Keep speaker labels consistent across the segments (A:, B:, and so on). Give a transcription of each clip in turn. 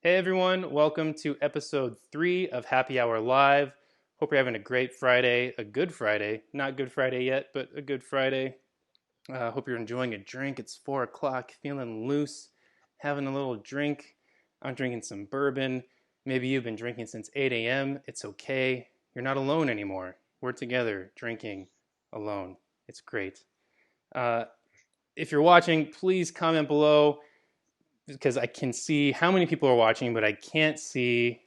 A: Hey everyone, welcome to episode 3 of Happy Hour Live. Hope you're having a great Friday, a good Friday. Not Good Friday yet, but a good Friday. Hope you're enjoying a drink. It's 4 o'clock, feeling loose, having a little drink. I'm drinking some bourbon. Maybe you've been drinking since 8 a.m. It's okay. You're not alone anymore. We're together drinking alone. It's great. Uh, if you're watching, please comment below because I can see how many people are watching, but I can't see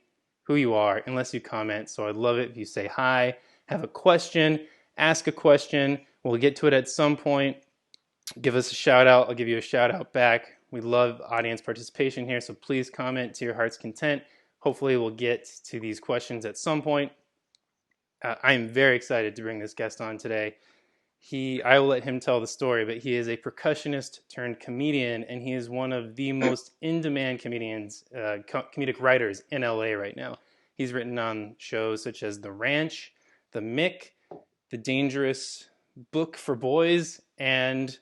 A: who you are unless you comment. So I'd love it if you say hi, have a question, ask a question. We'll get to it at some point. Give us a shout out. I'll give you a shout out back. We love audience participation here, so please comment to your heart's content. Hopefully we'll get to these questions at some point. I am very excited to bring this guest on today. I will let him tell the story, but he is a percussionist turned comedian, and he is one of the most in-demand comedic writers in LA right now. He's written on shows such as The Ranch, The Mick, The Dangerous Book for Boys, and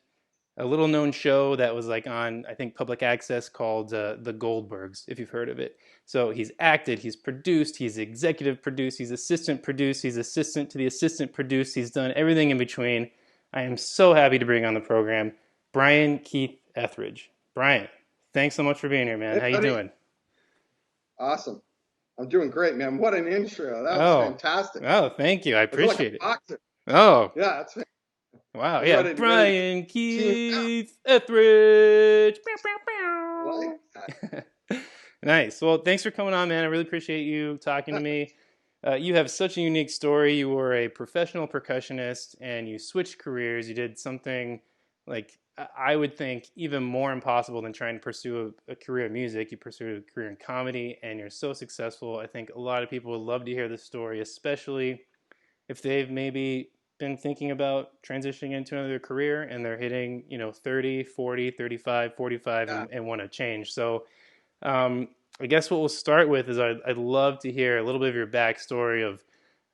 A: a little known show that was like on, I think, public access called The Goldbergs, if you've heard of it. So he's acted, he's produced, he's executive produced, he's assistant produced, he's assistant to the assistant produced, he's done everything in between. I am so happy to bring on the program Brian Keith Etheridge. Brian, thanks so much for being here, man.
B: Hey,
A: How you
B: buddy.
A: doing?
B: Awesome. I'm doing great, man. What an intro. That was fantastic.
A: Oh, thank you. I
B: I feel like
A: appreciate
B: a
A: it.
B: boxer.
A: Oh,
B: Yeah,
A: wow.
B: I'm
A: Yeah,
B: ready to
A: Brian
B: tune out.
A: Keith Etheridge.
B: Like that.
A: Nice. Well, thanks for coming on, man. I really appreciate you talking to me. You have such a unique story. You were a professional percussionist and you switched careers. You did something like I would think even more impossible than trying to pursue a career in music. You pursued a career in comedy and you're so successful. I think a lot of people would love to hear this story, especially if they've maybe been thinking about transitioning into another career and they're hitting, 30, 40, 35, 45
B: Yeah,
A: and want to change. So um, I guess what we'll start with is I'd love to hear a little bit of your backstory of,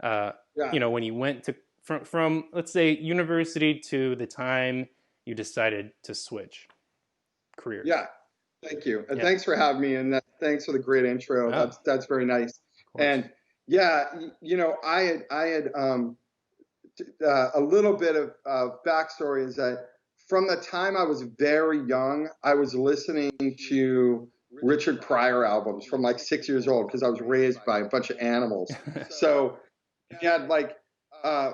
B: yeah,
A: when you went to from let's say university to the time you decided to switch careers.
B: yeah. Thank you. And
A: Yeah.
B: thanks for having me. And thanks for the great intro.
A: Oh,
B: That's very nice.
A: of course.
B: And yeah, I had a little bit of backstory is that from the time I was very young, I was listening to Richard Pryor albums from like 6 years old because I was raised by a bunch of animals. So yeah, like I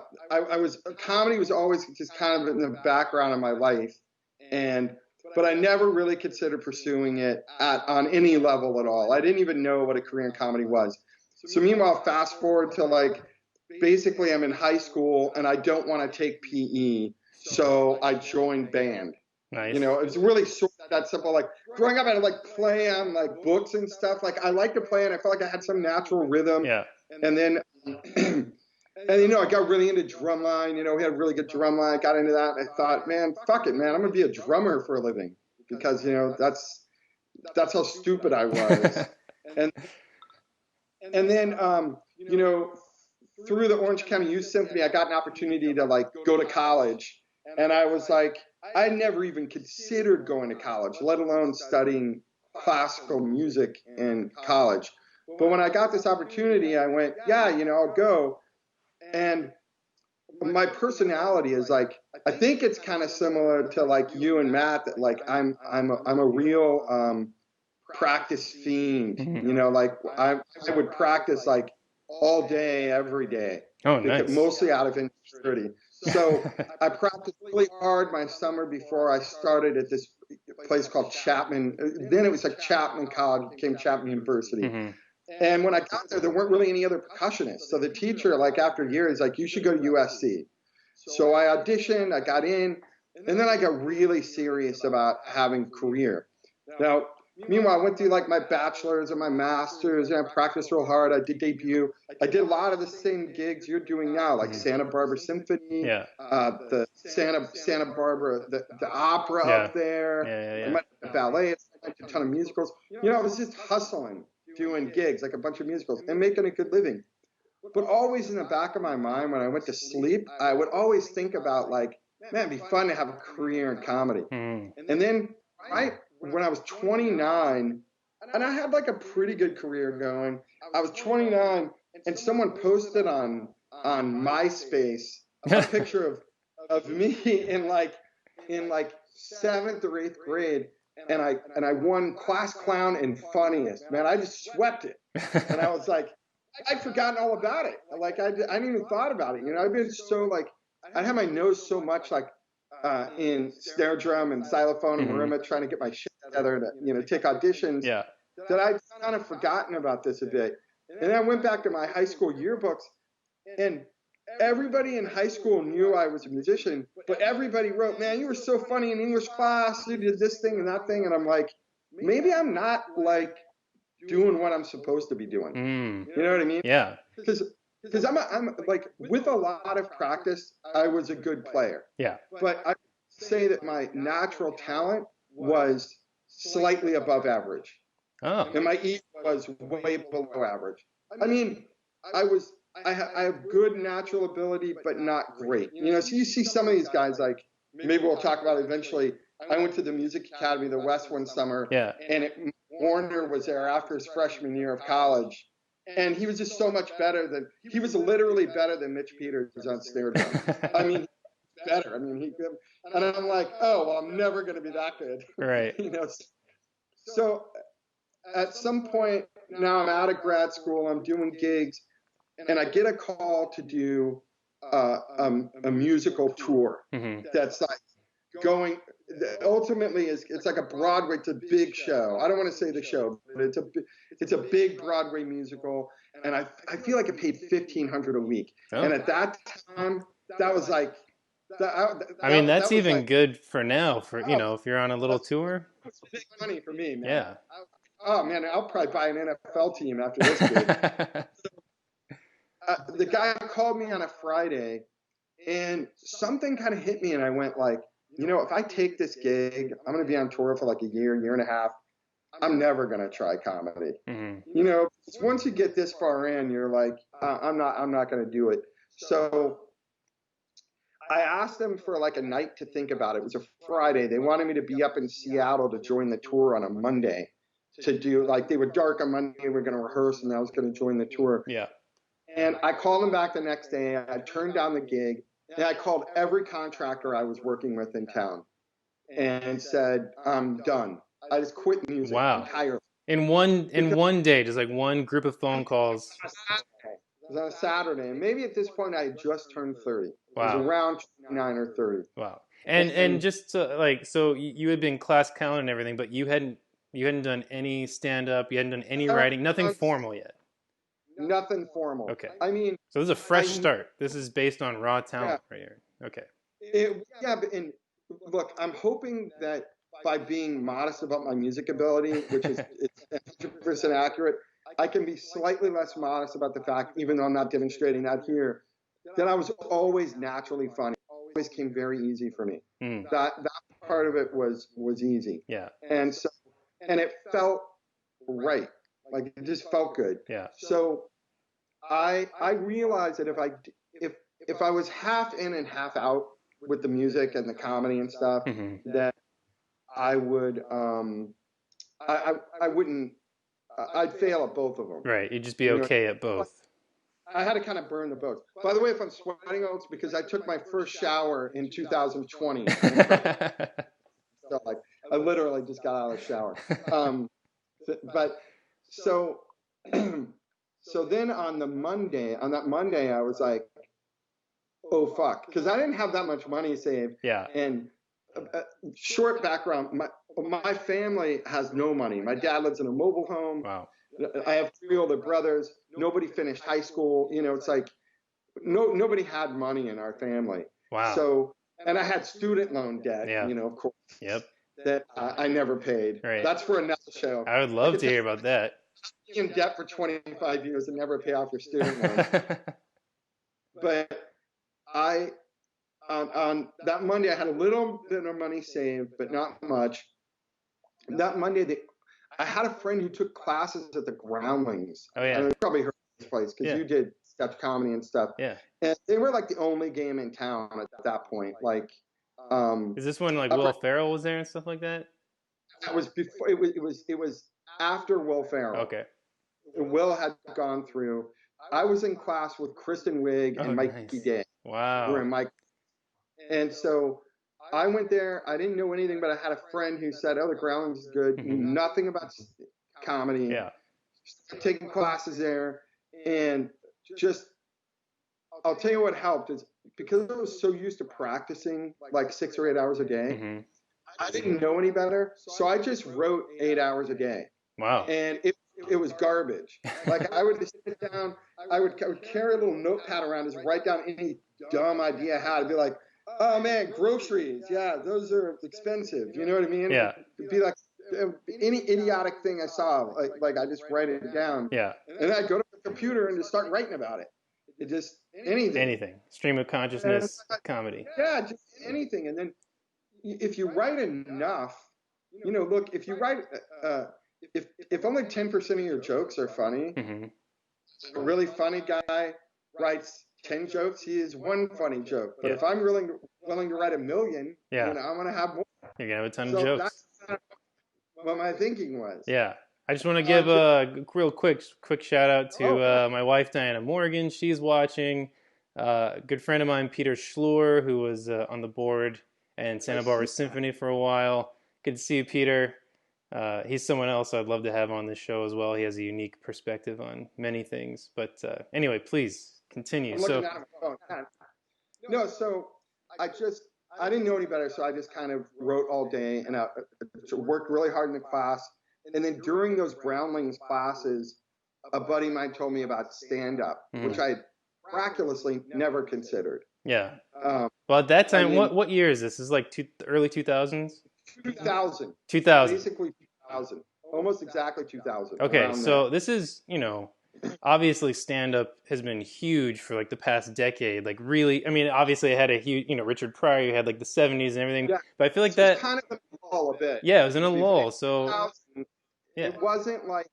B: was comedy was always just kind of in the background of my life, and but I never really considered pursuing it on any level at all. I didn't even know what a career in comedy was. So meanwhile, fast forward to like basically I'm in high school and I don't want to take PE, so I joined band.
A: Nice.
B: It was really sort of that simple. Like growing up, I had like play on like books and stuff. Like I liked to play, and I felt like I had some natural rhythm.
A: Yeah.
B: And then, and I got really into drumline. We had a really good drumline. I got into that, and I thought, man, fuck it, man, I'm gonna be a drummer for a living because that's how stupid I was. and and then through the Orange County Youth Symphony, I got an opportunity to like go to college, and I was like, I never even considered going to college, let alone studying classical music in college. But when I got this opportunity, I went, yeah, I'll go. And my personality is like, I think it's kind of similar to like you and Matt, that like I'm a real practice fiend. Like I would practice like all day, every day.
A: Oh, nice.
B: Mostly out of insecurity. So I practiced really hard my summer before I started at this place called Chapman. Then it was like Chapman College, became Chapman University.
A: Mm-hmm.
B: And when I got there weren't really any other percussionists. So the teacher, like after years, like, you should go to USC. So I auditioned, I got in, and then I got really serious about having a career. Now, meanwhile, I went through like my bachelor's and my master's, and I practiced real hard. I did debut. I did a lot of the same gigs you're doing now, like Santa Barbara Symphony,
A: Yeah.
B: The Santa Barbara, the opera up there,
A: Yeah.
B: ballet, a ton of musicals. I was just hustling, doing gigs, like a bunch of musicals, and making a good living. But always in the back of my mind, when I went to sleep, I would always think about like, man, it'd be fun to have a career in comedy.
A: Mm.
B: And then when I was 29, and I had like a pretty good career going. I was 29, and someone posted on MySpace a picture of me in like 7th or 8th grade, and I won class clown and funniest. Man, I just swept it, and I was like, I'd forgotten all about it. Like I didn't even thought about it. You know, I've been so like I had my nose so much like in snare drum and xylophone and marimba, trying to get my shit together to take auditions.
A: Yeah.
B: That I'd kind of forgotten about this a bit. And then I went back to my high school yearbooks, and everybody in high school knew I was a musician, but everybody wrote, "Man, you were so funny in English class. You did this thing and that thing." And I'm like, maybe I'm not like doing what I'm supposed to be doing. You know what I mean?
A: Yeah.
B: Because I'm like, with a lot of practice, I was a good player.
A: Yeah.
B: But I would say that my natural talent was slightly above average.
A: Oh.
B: And my E was way below average. I mean, I have good natural ability, but not great. You know, so you see some of these guys, like, maybe we'll talk about it eventually. I went to the Music Academy of the West one summer, and Warner was there after his freshman year of college. And he was just so much better he was literally better than Mitch Peters on snare drum. I mean, better. I mean, and I'm like, oh, well, I'm never going to be that good.
A: Right.
B: You know, so at some point now I'm out of grad school, I'm doing gigs, and I get a call to do a musical tour that's like going, ultimately it's like a Broadway, it's a big show. I don't want to say the show, but it's a big Broadway musical, and I feel like it paid $1,500 a week. Oh. And at that time, that was like,
A: I mean, that's even like, good for now, for if you're on a little tour.
B: It's big money for me, man.
A: Yeah.
B: Oh man, I'll probably buy an NFL team after this gig. The guy called me on a Friday, and something kind of hit me, and I went like, if I take this gig, I'm going to be on tour for like a year and a half. I'm never going to try comedy. Once you get this far in, you're like, I'm not going to do it. So I asked them for like a night to think about it. It was a Friday. They wanted me to be up in Seattle to join the tour on a Monday, to do, like, they were dark on Monday, we were going to rehearse, and I was going to join the tour.
A: Yeah.
B: And I called them back the next day. I turned down the gig, and I called every contractor I was working with in town and said, I'm done. I just quit music entirely.
A: In one day, just like one group of phone calls.
B: It was on a Saturday, and maybe at this point I had just turned 30.
A: Wow.
B: It was around 29 or 30.
A: Wow. And just to, so you had been class clown and everything, but you hadn't done any stand-up, you hadn't done any writing, nothing formal yet.
B: Nothing formal.
A: Okay.
B: I mean,
A: so this is a fresh start. This is based on raw talent right here. Okay.
B: And look, I'm hoping that by being modest about my music ability, which is it's 100% accurate, I can be slightly less modest about the fact, even though I'm not demonstrating that here, that I was always naturally funny. Always came very easy for me. That part of it was easy.
A: Yeah.
B: And it felt right. Like, it just felt good.
A: Yeah.
B: So I realized that if I was half in and half out with the music and the comedy and stuff, that I would I wouldn't, I'd fail at both of them.
A: Right. You'd just be okay at both.
B: I had to kind of burn the boats. By the way, if I'm sweating, it's because I took my first shower in 2020. So, like, I literally just got out of the shower. But so then on that Monday, I was like, oh, fuck. Because I didn't have that much money saved.
A: Yeah.
B: And short background, my family has no money. My dad lives in a mobile home.
A: Wow.
B: I have 3 older brothers. Nobody finished high school. It's like nobody had money in our family.
A: Wow.
B: So, and I had student loan debt, of course.
A: Yep.
B: That I never paid.
A: Right.
B: That's for another show.
A: I would love to hear about that.
B: In debt for 25 years and never pay off your student loan. But on that Monday, I had a little bit of money saved, but not much. That Monday, I had a friend who took classes at the Groundlings.
A: Oh, yeah.
B: And you probably heard of this place because you did sketch comedy and stuff.
A: Yeah.
B: And they were like the only game in town at that point. Like,
A: is this when like Will Ferrell was there and stuff like that?
B: That was before. It was after Will Ferrell.
A: Okay.
B: Will had gone through. I was in class with Kristen Wiig and Mikey
A: nice.
B: Day.
A: Wow.
B: We were in Mike. And so I went there. I didn't know anything, but I had a friend who said, "Oh, the Groundlings is good." Nothing about comedy.
A: Yeah.
B: Taking classes there, and just, I'll tell you what helped is because I was so used to practicing like 6 or 8 hours a day. I didn't know any better, so I just wrote 8 hours a day.
A: Wow.
B: And it was garbage. Like I would sit down, I would carry a little notepad around, just write down any dumb idea I had. I'd be like, "Oh man, groceries, yeah, those are expensive." You know what I mean?
A: Yeah.
B: It'd be like any idiotic thing I saw, like I just write it down.
A: Yeah.
B: And I'd go to the computer and just start writing about it. It just anything.
A: Stream of consciousness comedy.
B: Yeah, just anything. And then if you write enough, look, if you write, if only 10% of your jokes are funny, a really funny guy writes 10 jokes, he is one funny joke. But if I'm willing to write 1 million, I'm going to have more.
A: You're going to have a ton of jokes.
B: That's kind of what my thinking was.
A: Yeah. I just want to give a real quick shout out to my wife, Diana Morgan. She's watching. A good friend of mine, Peter Schlur, who was on the board and Santa Barbara Symphony for a while. Good to see you, Peter. He's someone else I'd love to have on this show as well. He has a unique perspective on many things. But anyway, please continue. So
B: I didn't know any better, so I just kind of wrote all day and I worked really hard in the class. And then during those Groundlings classes, a buddy of mine told me about stand-up, which I miraculously never considered.
A: Yeah. Well, at that time, what year is this? This is like early 2000s?
B: 2000.
A: 2000.
B: Basically 2000. Almost exactly 2000.
A: Okay, so this is, obviously stand-up has been huge for like the past decade. Like really, I mean, obviously it had a huge, Richard Pryor, you had like the 70s and everything. Yeah. But I feel like that
B: kind of in a lull a bit.
A: Yeah, it was in a lull. So
B: yeah. It wasn't like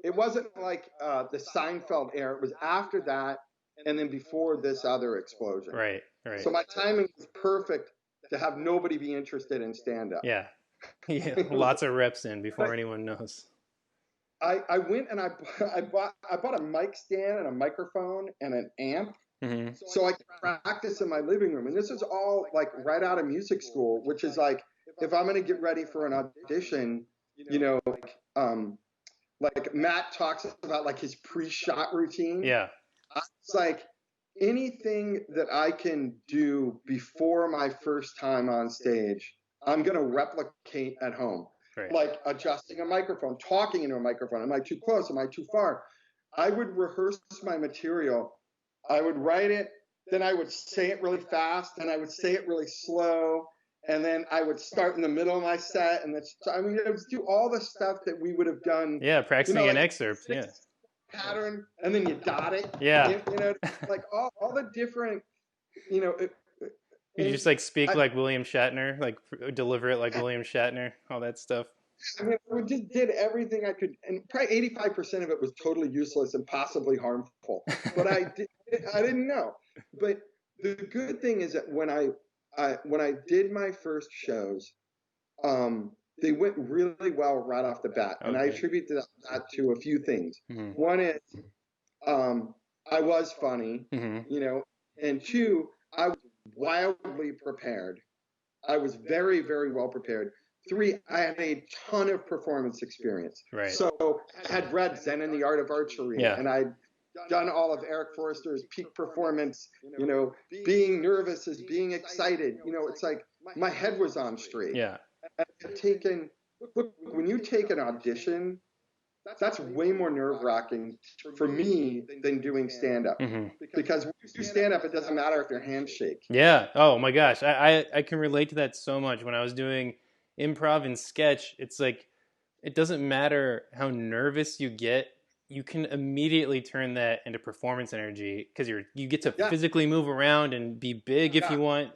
B: the Seinfeld era. It was after that and then before this other explosion.
A: Right.
B: So my timing was perfect to have nobody be interested in stand-up.
A: Yeah. Yeah, lots of reps in before anyone knows.
B: I went and I bought a mic stand and a microphone and an amp, so I could practice in my living room. And this is all like right out of music school, which is like if I'm going to get ready for an audition, like Matt talks about like his pre-shot routine.
A: Yeah,
B: it's like anything that I can do before my first time on stage, I'm going to replicate at home. Right. Like adjusting a microphone, talking into a microphone. Am I too close? Am I too far? I would rehearse my material. I would write it. Then I would say it really fast. Then I would say it really slow. And then I would start in the middle of my set. And I would do all the stuff that we would have done.
A: Yeah, practicing an excerpt. Yeah.
B: Pattern. And then you dot it.
A: Yeah.
B: Like all the different,
A: You just like speak like William Shatner, like deliver it like William Shatner, all that stuff.
B: I mean, I just did everything I could, and probably 85% of it was totally useless and possibly harmful. But I didn't know. But the good thing is that when I did my first shows, they went really well right off the bat, and I attribute that to a few things. One is I was funny, and two, I was wildly prepared. I was very, very well prepared. 3, I had a ton of performance experience.
A: Right.
B: So I had read Zen and the Art of Archery, and I'd done all of Eric Forster's peak performance, being nervous is being excited. It's like my head was on straight.
A: Yeah.
B: Look, when you take an audition, that's way more nerve-wracking for me than doing stand-up. Because when you do stand-up, it doesn't matter if your hands shake.
A: Yeah. Oh, my gosh. I can relate to that so much. When I was doing improv and sketch, it's like it doesn't matter how nervous you get. You can immediately turn that into performance energy because you get to physically move around and be big if you want,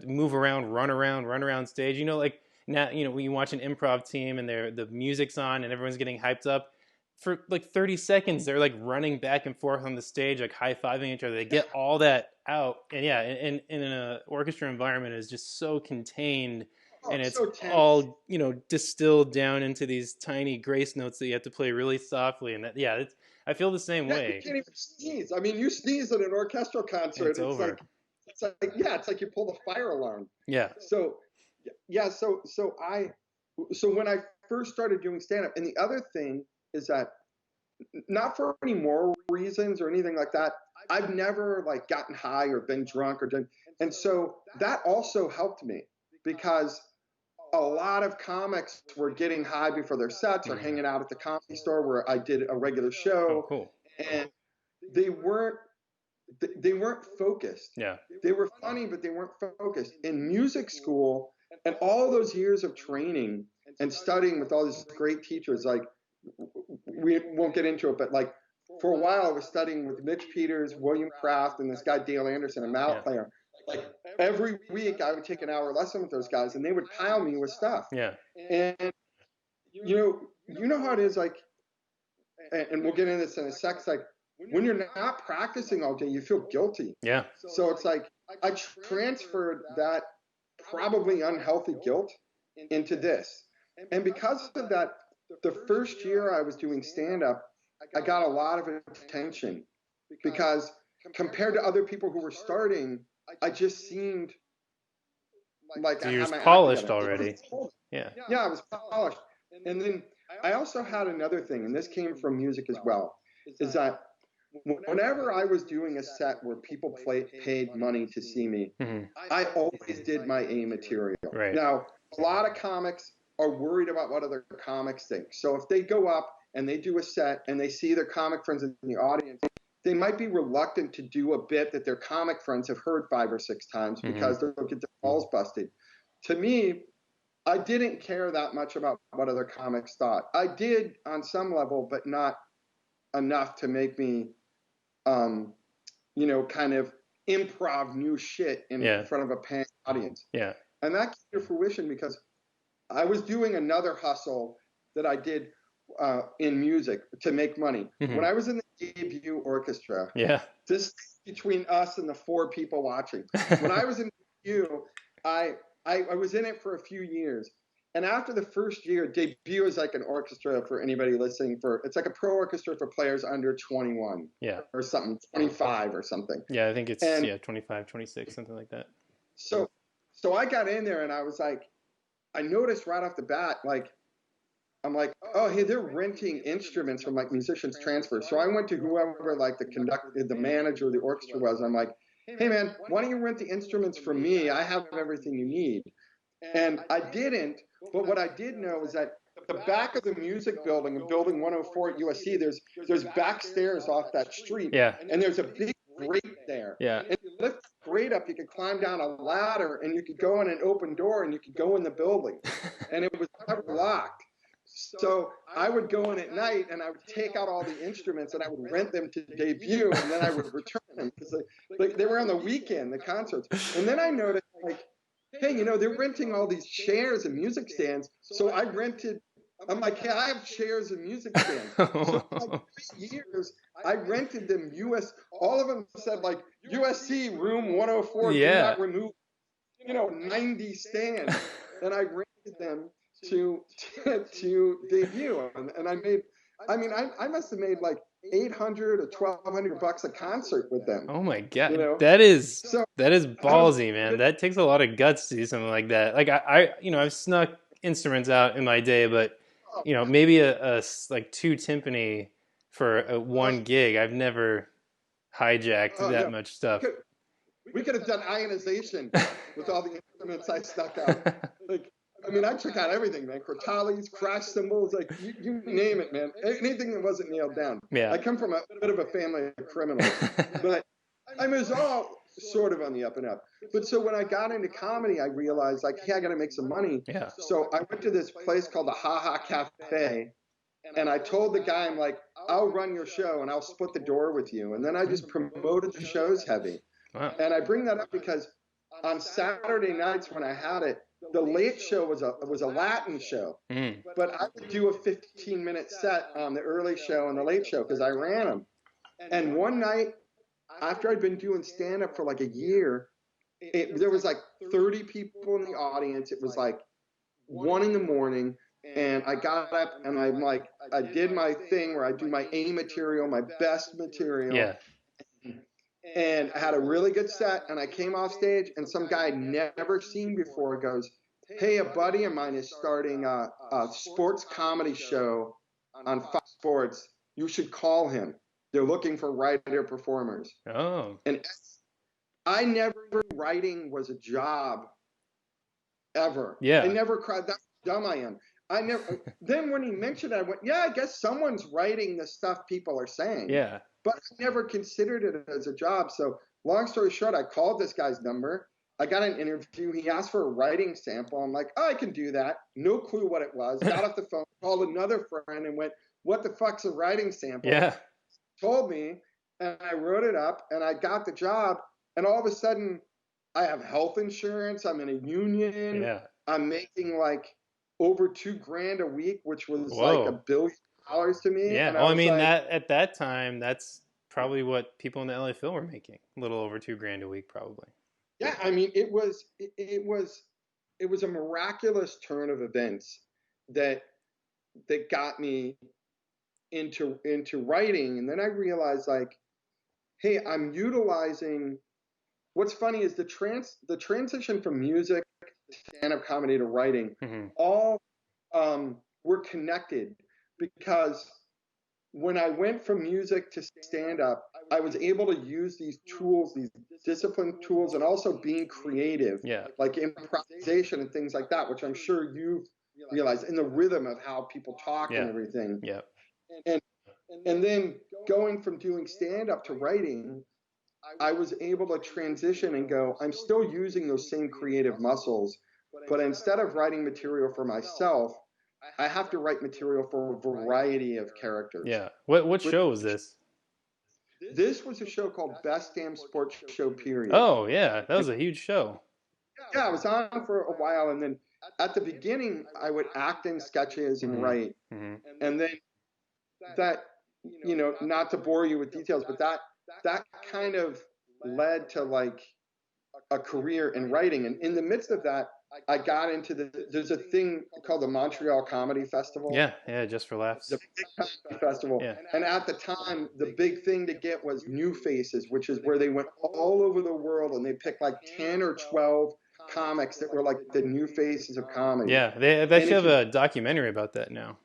A: move around, run around stage. Like now, when you watch an improv team and the music's on and everyone's getting hyped up, for like 30 seconds, they're like running back and forth on the stage, like high-fiving each other. They get all that out. And in an orchestra environment is just so contained. and it's
B: so tense.
A: all, you know, distilled down into these tiny grace notes that you have to play really softly. And that, yeah, I feel the same way.
B: You can't even sneeze. I mean, you sneeze at an orchestral concert,
A: it's over.
B: It's like you pull the fire alarm.
A: Yeah.
B: So when I first started doing stand-up, and the other thing is that, not for any moral reasons or anything like that, I've never like gotten high or been drunk or done, and so that also helped me, because a lot of comics were getting high before their sets or hanging out at the Comedy Store where I did a regular show.
A: Oh, cool.
B: And they weren't focused.
A: Yeah.
B: They were funny, but they weren't focused. In music school and all those years of training and studying with all these great teachers, like, we won't get into it, but like for a while I was studying with Mitch Peters, William Kraft, and this guy Dale Anderson, a mallet player. Like every week I would take an hour lesson with those guys, and they would pile me with stuff.
A: Yeah.
B: And you know how it is, like, and we'll get into this in a sec, like when you're not practicing all day, you feel guilty.
A: Yeah.
B: So it's like I transferred that probably unhealthy guilt into this. And because of that, the first year I was doing stand-up, I got a lot of attention, because compared to other people who were starting, I just seemed like
A: so you're polished already.
B: Yeah, I was polished. And then I also had another thing, and this came from music as well, is that whenever I was doing a set where people paid money to see me, I always did my A material.
A: Right.
B: Now, a lot of comics are worried about what other comics think. So if they go up and they do a set and they see their comic friends in the audience, they might be reluctant to do a bit that their comic friends have heard 5 or 6 times because they'll get their balls busted. To me, I didn't care that much about what other comics thought. I did on some level, but not enough to make me, kind of improv new shit in front of a paying audience.
A: Yeah.
B: And that came to fruition because I was doing another hustle that I did in music to make money. When I was in the debut orchestra, this between us and the 4 people watching. When I was in debut, I was in it for a few years. And after the first year, debut is like an orchestra for anybody listening. It's like a pro orchestra for players under 21 or something, 25 or something.
A: Yeah, I think it's 25, 26, something like that.
B: So I got in there and I was like, I noticed right off the bat, like, I'm like, oh, hey, they're renting instruments from like Musicians Transfer. So I went to whoever like the manager of the orchestra was, and I'm like, hey man, why don't you rent the instruments from me? I have everything you need. And I didn't, but what I did know is that the back of the music building, in building 104 at USC, there's back stairs off that street.
A: Yeah.
B: And there's a big grate there.
A: Yeah.
B: And you lift the grate up, you could climb down a ladder, and you could go in an open door, and you could go in the building. And it was never locked. So I would go in at night, and I would take out all the instruments, and I would rent them to debut, and then I would return them because they were on the weekend, the concerts. And then I noticed, like, hey, they're renting all these chairs and music stands. So I rented. I'm like, hey, I have chairs and music stands. So for like 3 years, I rented them all of them said like USC room 104, do not remove, 90 stands. And I rented them to debut. And I must have made like $800 or $1,200 a concert with them.
A: Oh my God. That is ballsy, man. That takes a lot of guts to do something like that. Like I've snuck instruments out in my day, but maybe a like 2 timpani for one gig. I've never hijacked that much stuff.
B: We could have done ionization with all the instruments I stuck out. I took out everything, man. Crotales, crash cymbals, like you name it, man. Anything that wasn't nailed down. Yeah. I come from a bit of a family of criminals, but it was all sort of on the up and up. But so when I got into comedy, I realized like, hey, I got to make some money. Yeah. So I went to this place called the Ha Ha Cafe, and I told the guy, I'm like, I'll run your show and I'll split the door with you. And then I just promoted the shows heavy. Wow. And I bring that up because on Saturday nights when I had it, the late show was a Latin show, but I would do a 15-minute set on the early show and the late show because I ran them. And one night, after I'd been doing stand-up for like a year, there was like 30 people in the audience. It was like 1 a.m, and I got up and I'm like, I did my thing where I do my A material, my best material.
A: Yeah.
B: And I had a really good set, and I came off stage, and some guy I'd never seen before goes, "Hey, a buddy of mine is starting a sports comedy show on Fox Sports. You should call him. They're looking for writer performers."
A: Oh.
B: And I never knew writing was a job ever.
A: Yeah.
B: I never cried. That's how dumb I am. I never. Then when he mentioned it, I went, "Yeah, I guess someone's writing the stuff people are saying."
A: Yeah.
B: But I never considered it as a job. So long story short, I called this guy's number. I got an interview. He asked for a writing sample. I'm like, "Oh, I can do that." No clue what it was. Got off the phone, called another friend and went, "What the fuck's a writing sample?"
A: Yeah.
B: Told me, and I wrote it up, and I got the job. And all of a sudden, I have health insurance. I'm in a union.
A: Yeah.
B: I'm making like over $2,000 a week, which was
A: Whoa.
B: like $1 billion to me.
A: Yeah.
B: And
A: Well, I mean,
B: like,
A: that at that time, that's probably what people in the LA Phil were making. A little over $2,000 a week, probably.
B: yeah, I mean, it was a miraculous turn of events that got me into writing. And then I realized, like, hey, I'm utilizing. What's funny is the transition from music to stand-up comedy to writing, all were connected, because when I went from music to stand-up, I was able to use these tools, these discipline tools, and also being creative, like improvisation and things like that, which I'm sure you've realized, in the rhythm of how people talk and everything.
A: Yeah.
B: And then going from doing stand-up to writing, I was able to transition and go, I'm still using those same creative muscles, but instead of writing material for myself, I have to write material for a variety of characters.
A: Yeah. What show was this?
B: This was a show called Best Damn Sports Show, period.
A: Oh, yeah. That was a huge show.
B: Yeah, I was on for a while, and then at the beginning, I would act in sketches and write. And then that, not to bore you with details, but that kind of led to like a career in writing. And in the midst of that, I got into there's a thing called the Montreal Comedy Festival.
A: Yeah, Just for Laughs.
B: The big comedy festival. Yeah. And at the time, the big thing to get was New Faces, which is where they went all over the world and they picked like 10 or 12 comics that were like the new faces of comedy.
A: Yeah, they actually have a documentary about that now.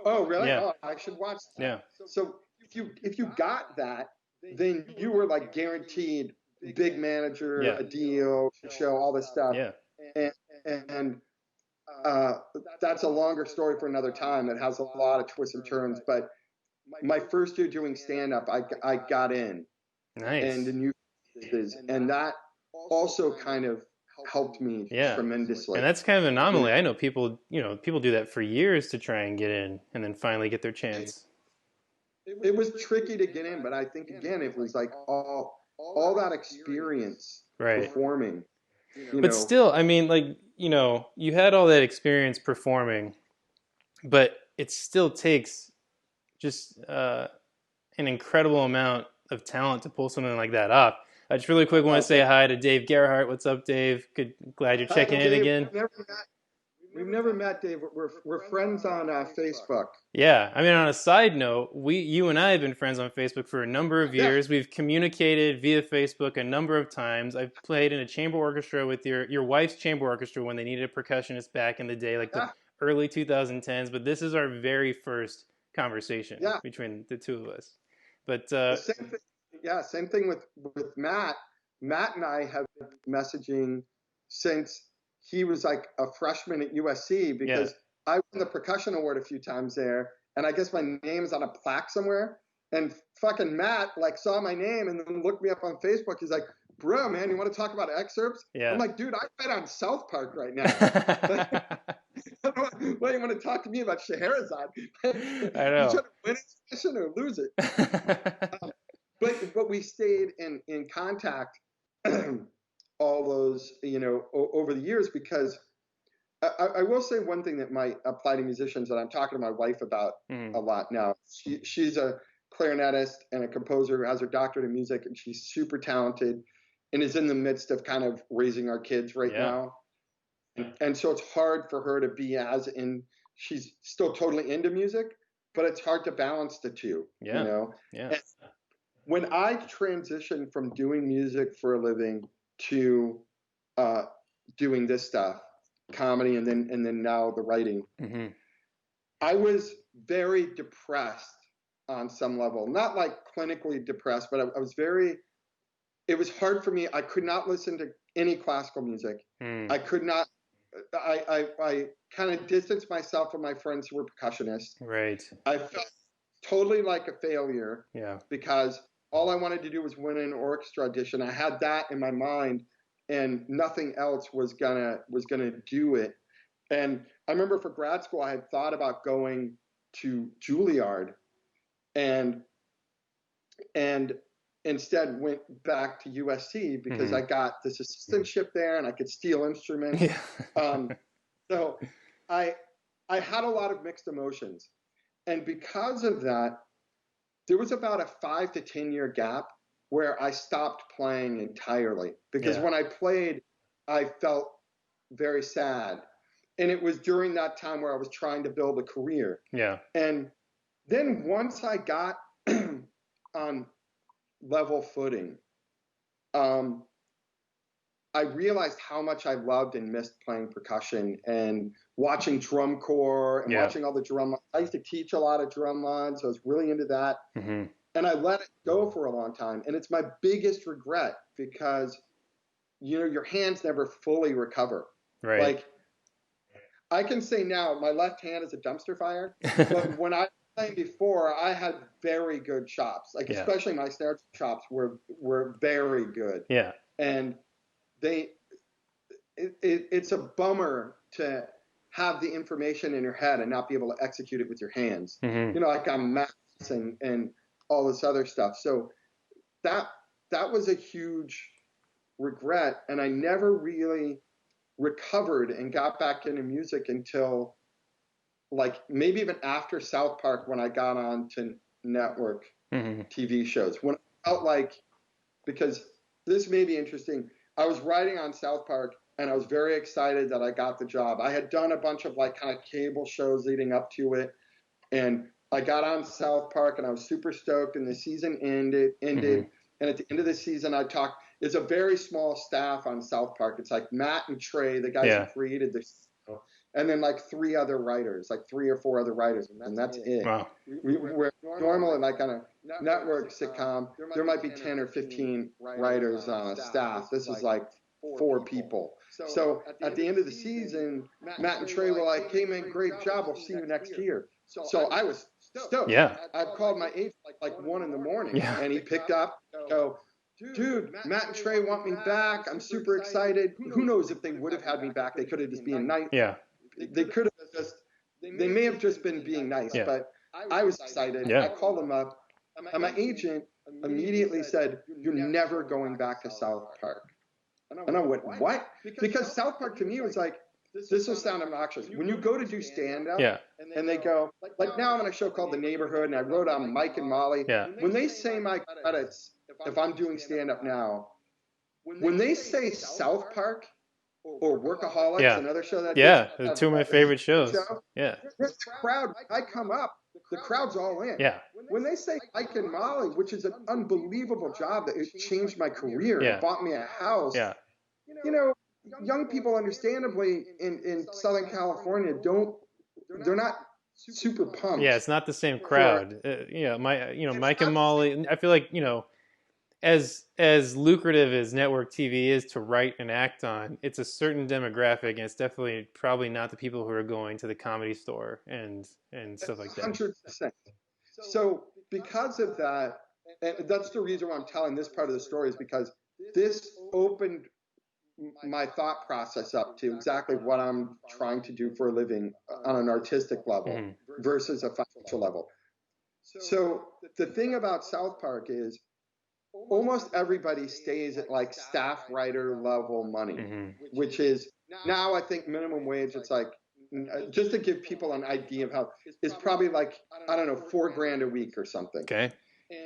B: Oh, really?
A: Yeah.
B: Oh, I should watch that.
A: Yeah.
B: So if you got that, then you were like guaranteed big manager, a deal, show, all this stuff.
A: Yeah.
B: And that's a longer story for another time. It has a lot of twists and turns. But my first year doing stand-up, I got in.
A: Nice.
B: And the New Faces, and that also kind of helped me tremendously.
A: And that's kind of an anomaly. I know people do that for years to try and get in, and then finally get their chance.
B: It was tricky to get in, but I think again it was like all that experience performing.
A: But still, I mean, like, you had all that experience performing, but it still takes just an incredible amount of talent to pull something like that off. I just really quick want to say hi to Dave Gearhart. What's up, Dave? Glad you're checking in again.
B: We've never met, Dave. We're friends on Facebook.
A: Yeah, I mean, on a side note, you and I have been friends on Facebook for a number of years. We've communicated via Facebook a number of times. I've played in a chamber orchestra with your wife's chamber orchestra when they needed a percussionist back in the day, like the early 2010s. But this is our very first conversation between the two of us. But
B: same thing with Matt. Matt and I have been messaging since he was like a freshman at USC, because I won the percussion award a few times there, and I guess my name is on a plaque somewhere, and fucking Matt like saw my name and then looked me up on Facebook. He's like, "Bro, man, you want to talk about excerpts?" I'm like, "Dude, I bet on South Park right now." Well, you want to talk to me about Scheherazade?
A: I know.
B: You trying to win a session or lose it? But we stayed in contact all those, over the years, because I will say one thing that might apply to musicians that I'm talking to my wife about a lot now. She's a clarinetist and a composer who has her doctorate in music, and she's super talented and is in the midst of kind of raising our kids right now. and so it's hard for her to be as in. She's still totally into music, but it's hard to balance the two.
A: Yeah.
B: You know.
A: Yeah.
B: And when I transitioned from doing music for a living to doing this stuff, comedy, and then now the writing,
A: Mm-hmm.
B: I was very depressed on some level. Not like clinically depressed, but I was very. It was hard for me. I could not listen to any classical music. I could not. I kind of distanced myself from my friends who were percussionists.
A: Right.
B: I felt totally like a failure.
A: Yeah.
B: Because all I wanted to do was win an orchestra audition. I had that in my mind, and nothing else was gonna do it. And I remember for grad school, I had thought about going to Juilliard, and instead went back to USC because I got this assistantship there and I could steal instruments.
A: Yeah.
B: So I had a lot of mixed emotions. And because of that, there was about a 5 to 10 year gap where I stopped playing entirely. Because when I played, I felt very sad. And it was during that time where I was trying to build a career.
A: Yeah.
B: And then once I got on level footing, I realized how much I loved and missed playing percussion and watching drum corps and watching all the drum. I used to teach a lot of drum lines, so I was really into that.
A: Mm-hmm.
B: And I let it go for a long time. And it's my biggest regret because, you know, your hands never fully recover.
A: Right.
B: Like, I can say now my left hand is a dumpster fire, but when I was playing before, I had very good chops. Like, especially my snare chops were very good.
A: Yeah.
B: And it's a bummer to have the information in your head and not be able to execute it with your hands.
A: Mm-hmm.
B: You know, like on maths and all this other stuff. So that was a huge regret, and I never really recovered and got back into music until like maybe even after South Park, when I got on to network TV shows, when I felt like, because this may be interesting, I was writing on South Park and I was very excited that I got the job. I had done a bunch of like kind of cable shows leading up to it, and I got on South Park and I was super stoked, and the season ended. And at the end of the season, it's a very small staff on South Park. It's like Matt and Trey, the guys who created this show, and then like 3 other writers, like 3 or 4 other writers, and that's it.
A: Wow.
B: We're normal in like on a network sitcom, there might be 10 or 15 writers on a staff. This is like 4 people. So at the end of the season, Matt and Trey were like, "Hey man, great job. We'll see you next year." So I was stoked.
A: Yeah.
B: I called my agent like 1 a.m, and he picked up, go, "Dude, Matt and Trey want me back. I'm super excited." Who knows if they would have had me back? They could have just been nice.
A: Yeah.
B: They could have just. They may have just been being nice, but I was excited.
A: Yeah.
B: I called them up, and my agent immediately said, "You're never going back to South Park." And I went, "What?" Because South Park to me was like, this will sound obnoxious. When you go to do stand-up, and they go, like now I'm on a show called The Neighborhood, and I wrote on Mike and Molly.
A: Yeah.
B: When they say my credits, if I'm doing stand-up now, when they say South Park or Workaholics, another show that
A: they're 2 of my favorite shows. Yeah.
B: This crowd, I come up, the crowd's all in.
A: Yeah.
B: When they say Mike and Molly, which is an unbelievable job that it changed my career, it bought me a house.
A: Yeah.
B: You know, young people, understandably, in Southern California, they're not super pumped.
A: Yeah, it's not the same crowd. Mike and Molly. I feel like, as lucrative as network TV is to write and act on, it's a certain demographic, and it's definitely probably not the people who are going to the Comedy Store and stuff like that.
B: 100%. So because of that, and that's the reason why I'm telling this part of the story, is because this opened my thought process up to exactly what I'm trying to do for a living on an artistic level versus a financial level. So the thing about South Park is almost everybody stays at like staff writer level money, which is now I think minimum wage. It's like, just to give people an idea of how, it's probably like, I don't know, $4,000 a week or something.
A: Okay.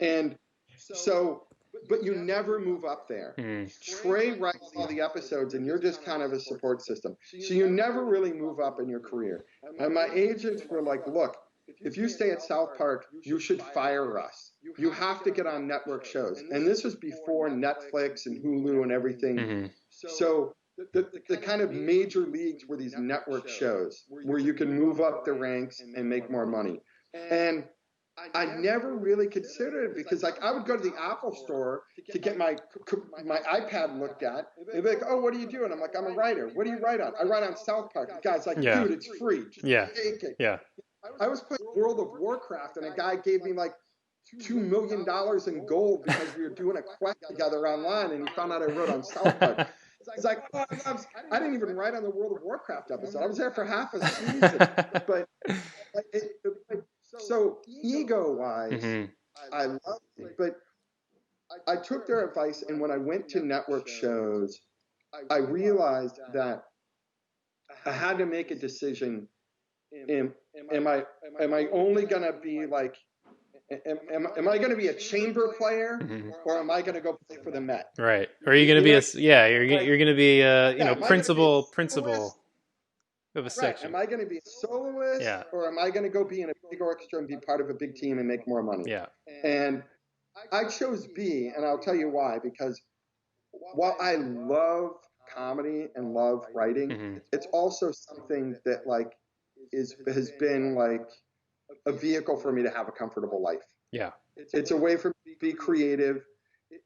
B: And so, but you never move up there. Trey writes all the episodes, and you're just kind of a support system. So you never really move up in your career. And my agents were like, look, if you stay at South Park, you should fire us. You have to get on network shows. And this was before Netflix and Hulu and everything. So the kind of major leagues were these network shows where you can move up the ranks and make more money. And I never really considered it because, like, I would go to the Apple store to get my iPad looked at. They'd be like, "Oh, what do you do?" And I'm like, "I'm a writer." "What do you write on?" "I write on South Park." The guy's like, "Dude, it's free. Just take it."
A: Yeah.
B: I was playing World of Warcraft, and a guy gave me like $2 million in gold because we were doing a quest together online, and he found out I wrote on South Park. He's like, "Oh, I didn't even write on the World of Warcraft episode. I was there for half a season." But so ego-wise, I love it. But I took their advice, and when I went to network shows, I realized that I had to make a decision. Am I only going to be like, am I going to be a chamber player, or am I going to go play for the Met?
A: Right. Or are you going to be you're going to be principal of a section.
B: Am I going to be a soloist, or am I going to go be in a big orchestra and be part of a big team and make more money?
A: Yeah.
B: And I chose B, and I'll tell you why. Because while I love comedy and love writing, it's also something that like has been like a vehicle for me to have a comfortable life.
A: Yeah.
B: It's a way for me to be creative.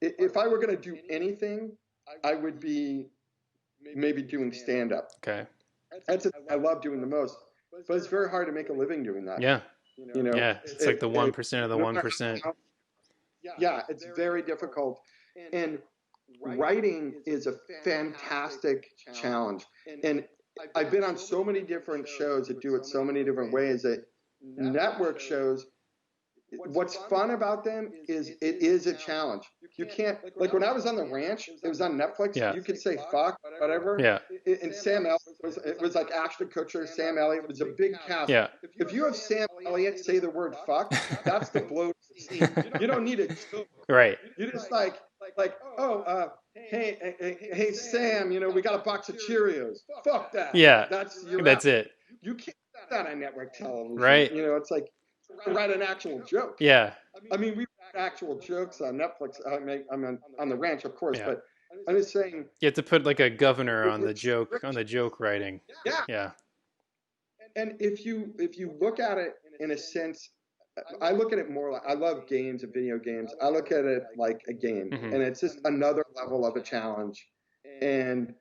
B: If I were going to do anything, I would be maybe doing stand-up.
A: Okay.
B: That's what I love doing the most. But it's very hard to make a living doing that.
A: Yeah.
B: You know?
A: Yeah. It's like the 1% of the 1%.
B: Yeah, it's very difficult. And writing is a fantastic challenge. And I've been on so many different shows that do it so many different ways that network shows, what's fun about them is it is a challenge. You can't, like when I was on The Ranch, it was on Netflix, you could say fuck, whatever.
A: Yeah.
B: And Sam Elliott, it was like Ashton Kutcher, Sam Elliott, it was a big cast.
A: Yeah.
B: If you have Sam Elliott say the word fuck, that's the blow to the scene. You don't need a joke.
A: Right.
B: You just hey Sam, we got a box of Cheerios. Fuck that.
A: Yeah.
B: That's
A: it.
B: You can't do that on network television.
A: Right.
B: It's like write an actual joke.
A: Yeah.
B: I mean, we write actual jokes on Netflix. I'm on The Ranch, of course, but I'm just saying.
A: You have to put like a governor on the joke writing.
B: Yeah.
A: Yeah.
B: And if you look at it in a sense, I look at it more like I love games and video games. I look at it like a game, and it's just another level of a challenge. And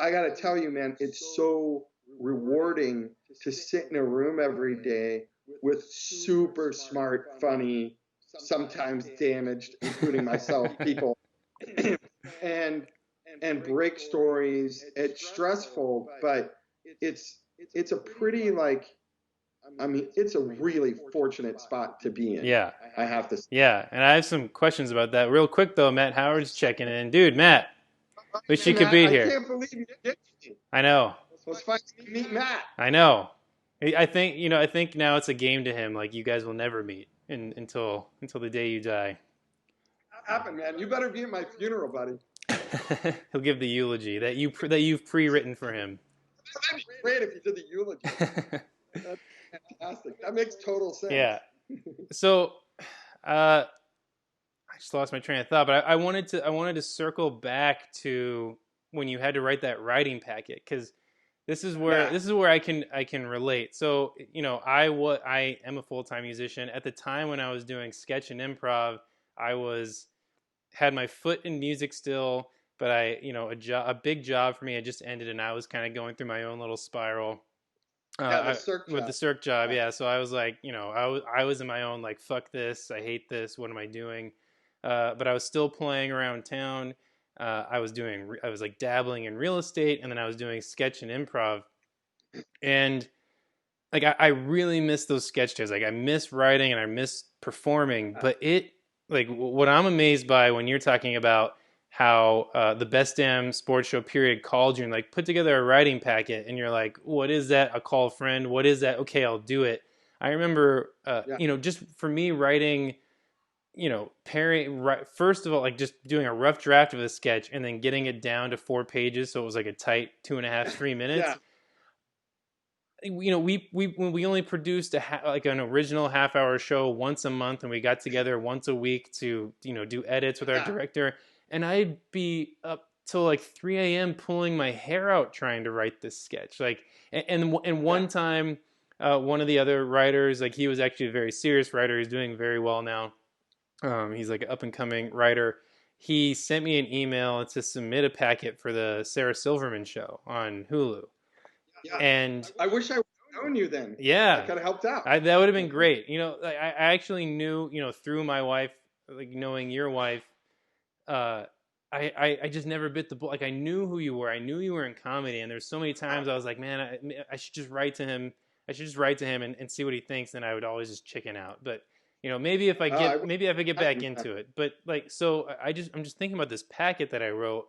B: I got to tell you, man, it's so rewarding to sit in a room every day with super smart, funny, sometimes damaged, including myself, people, and break stories. It's stressful, but it's a pretty it's a really fortunate spot to be in.
A: Yeah.
B: I have to say.
A: Yeah, and I have some questions about that. Real quick, though, Matt Howard's checking in. Dude, Matt, wish you could be here.
B: I can't believe you did me.
A: I know.
B: Let's finally meet Matt.
A: I know. I think now it's a game to him. Like, you guys will never meet until the day you die.
B: Happen, man. You better be at my funeral, buddy.
A: He'll give the eulogy that you've pre-written for him.
B: That'd be great if you did the eulogy. That's fantastic. That makes total sense.
A: Yeah. So, I just lost my train of thought, but I wanted to circle back to when you had to write that writing packet, because this is where I can relate. So, I am a full-time musician. At the time when I was doing sketch and improv, I had my foot in music still, but a big job for me had just ended, and I was kind of going through my own little spiral. With the Cirque job, yeah. So I was like, I was in my own like, fuck this, I hate this, what am I doing? But I was still playing around town. I was like dabbling in real estate, and then I was doing sketch and improv. And like I really miss those sketch days. Like I miss writing and I miss performing. But what I'm amazed by when you're talking about how the Best Damn Sports Show period called you and like put together a writing packet, and you're like, what is that? A call a friend? What is that? Okay, I'll do it. I remember, just for me writing, pairing, right, first of all, like just doing a rough draft of a sketch and then getting it down to 4 pages, so it was like a tight 2.5, 3 minutes.
B: Yeah.
A: We only produced like an original half-hour show once a month, and we got together once a week to do edits with our director, and I'd be up till like 3 a.m. pulling my hair out trying to write this sketch. Like, and one time, one of the other writers, like he was actually a very serious writer. He's doing very well now. He's like an up and coming writer. He sent me an email to submit a packet for the Sarah Silverman show on Hulu.
B: Yeah.
A: And
B: I wish I would have known you then.
A: Yeah,
B: I could have helped out.
A: that would have been great. I actually knew, through my wife, like knowing your wife, I just never bit the bullet. Like I knew who you were. I knew you were in comedy, and there's so many times I was like, man, I should just write to him. I should just write to him and see what he thinks. And I would always just chicken out. But maybe if I get back into it. But like, so I'm just thinking about this packet that I wrote.